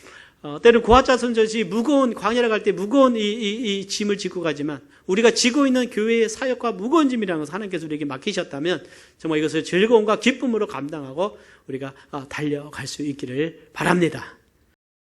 때로는 고아자손젖이 무거운 광야를 갈 때 무거운 이 짐을 짓고 가지만 우리가 지고 있는 교회의 사역과 무거운 짐이라는 것을 하나님께서 우리에게 맡기셨다면 정말 이것을 즐거움과 기쁨으로 감당하고 우리가 달려갈 수 있기를 바랍니다.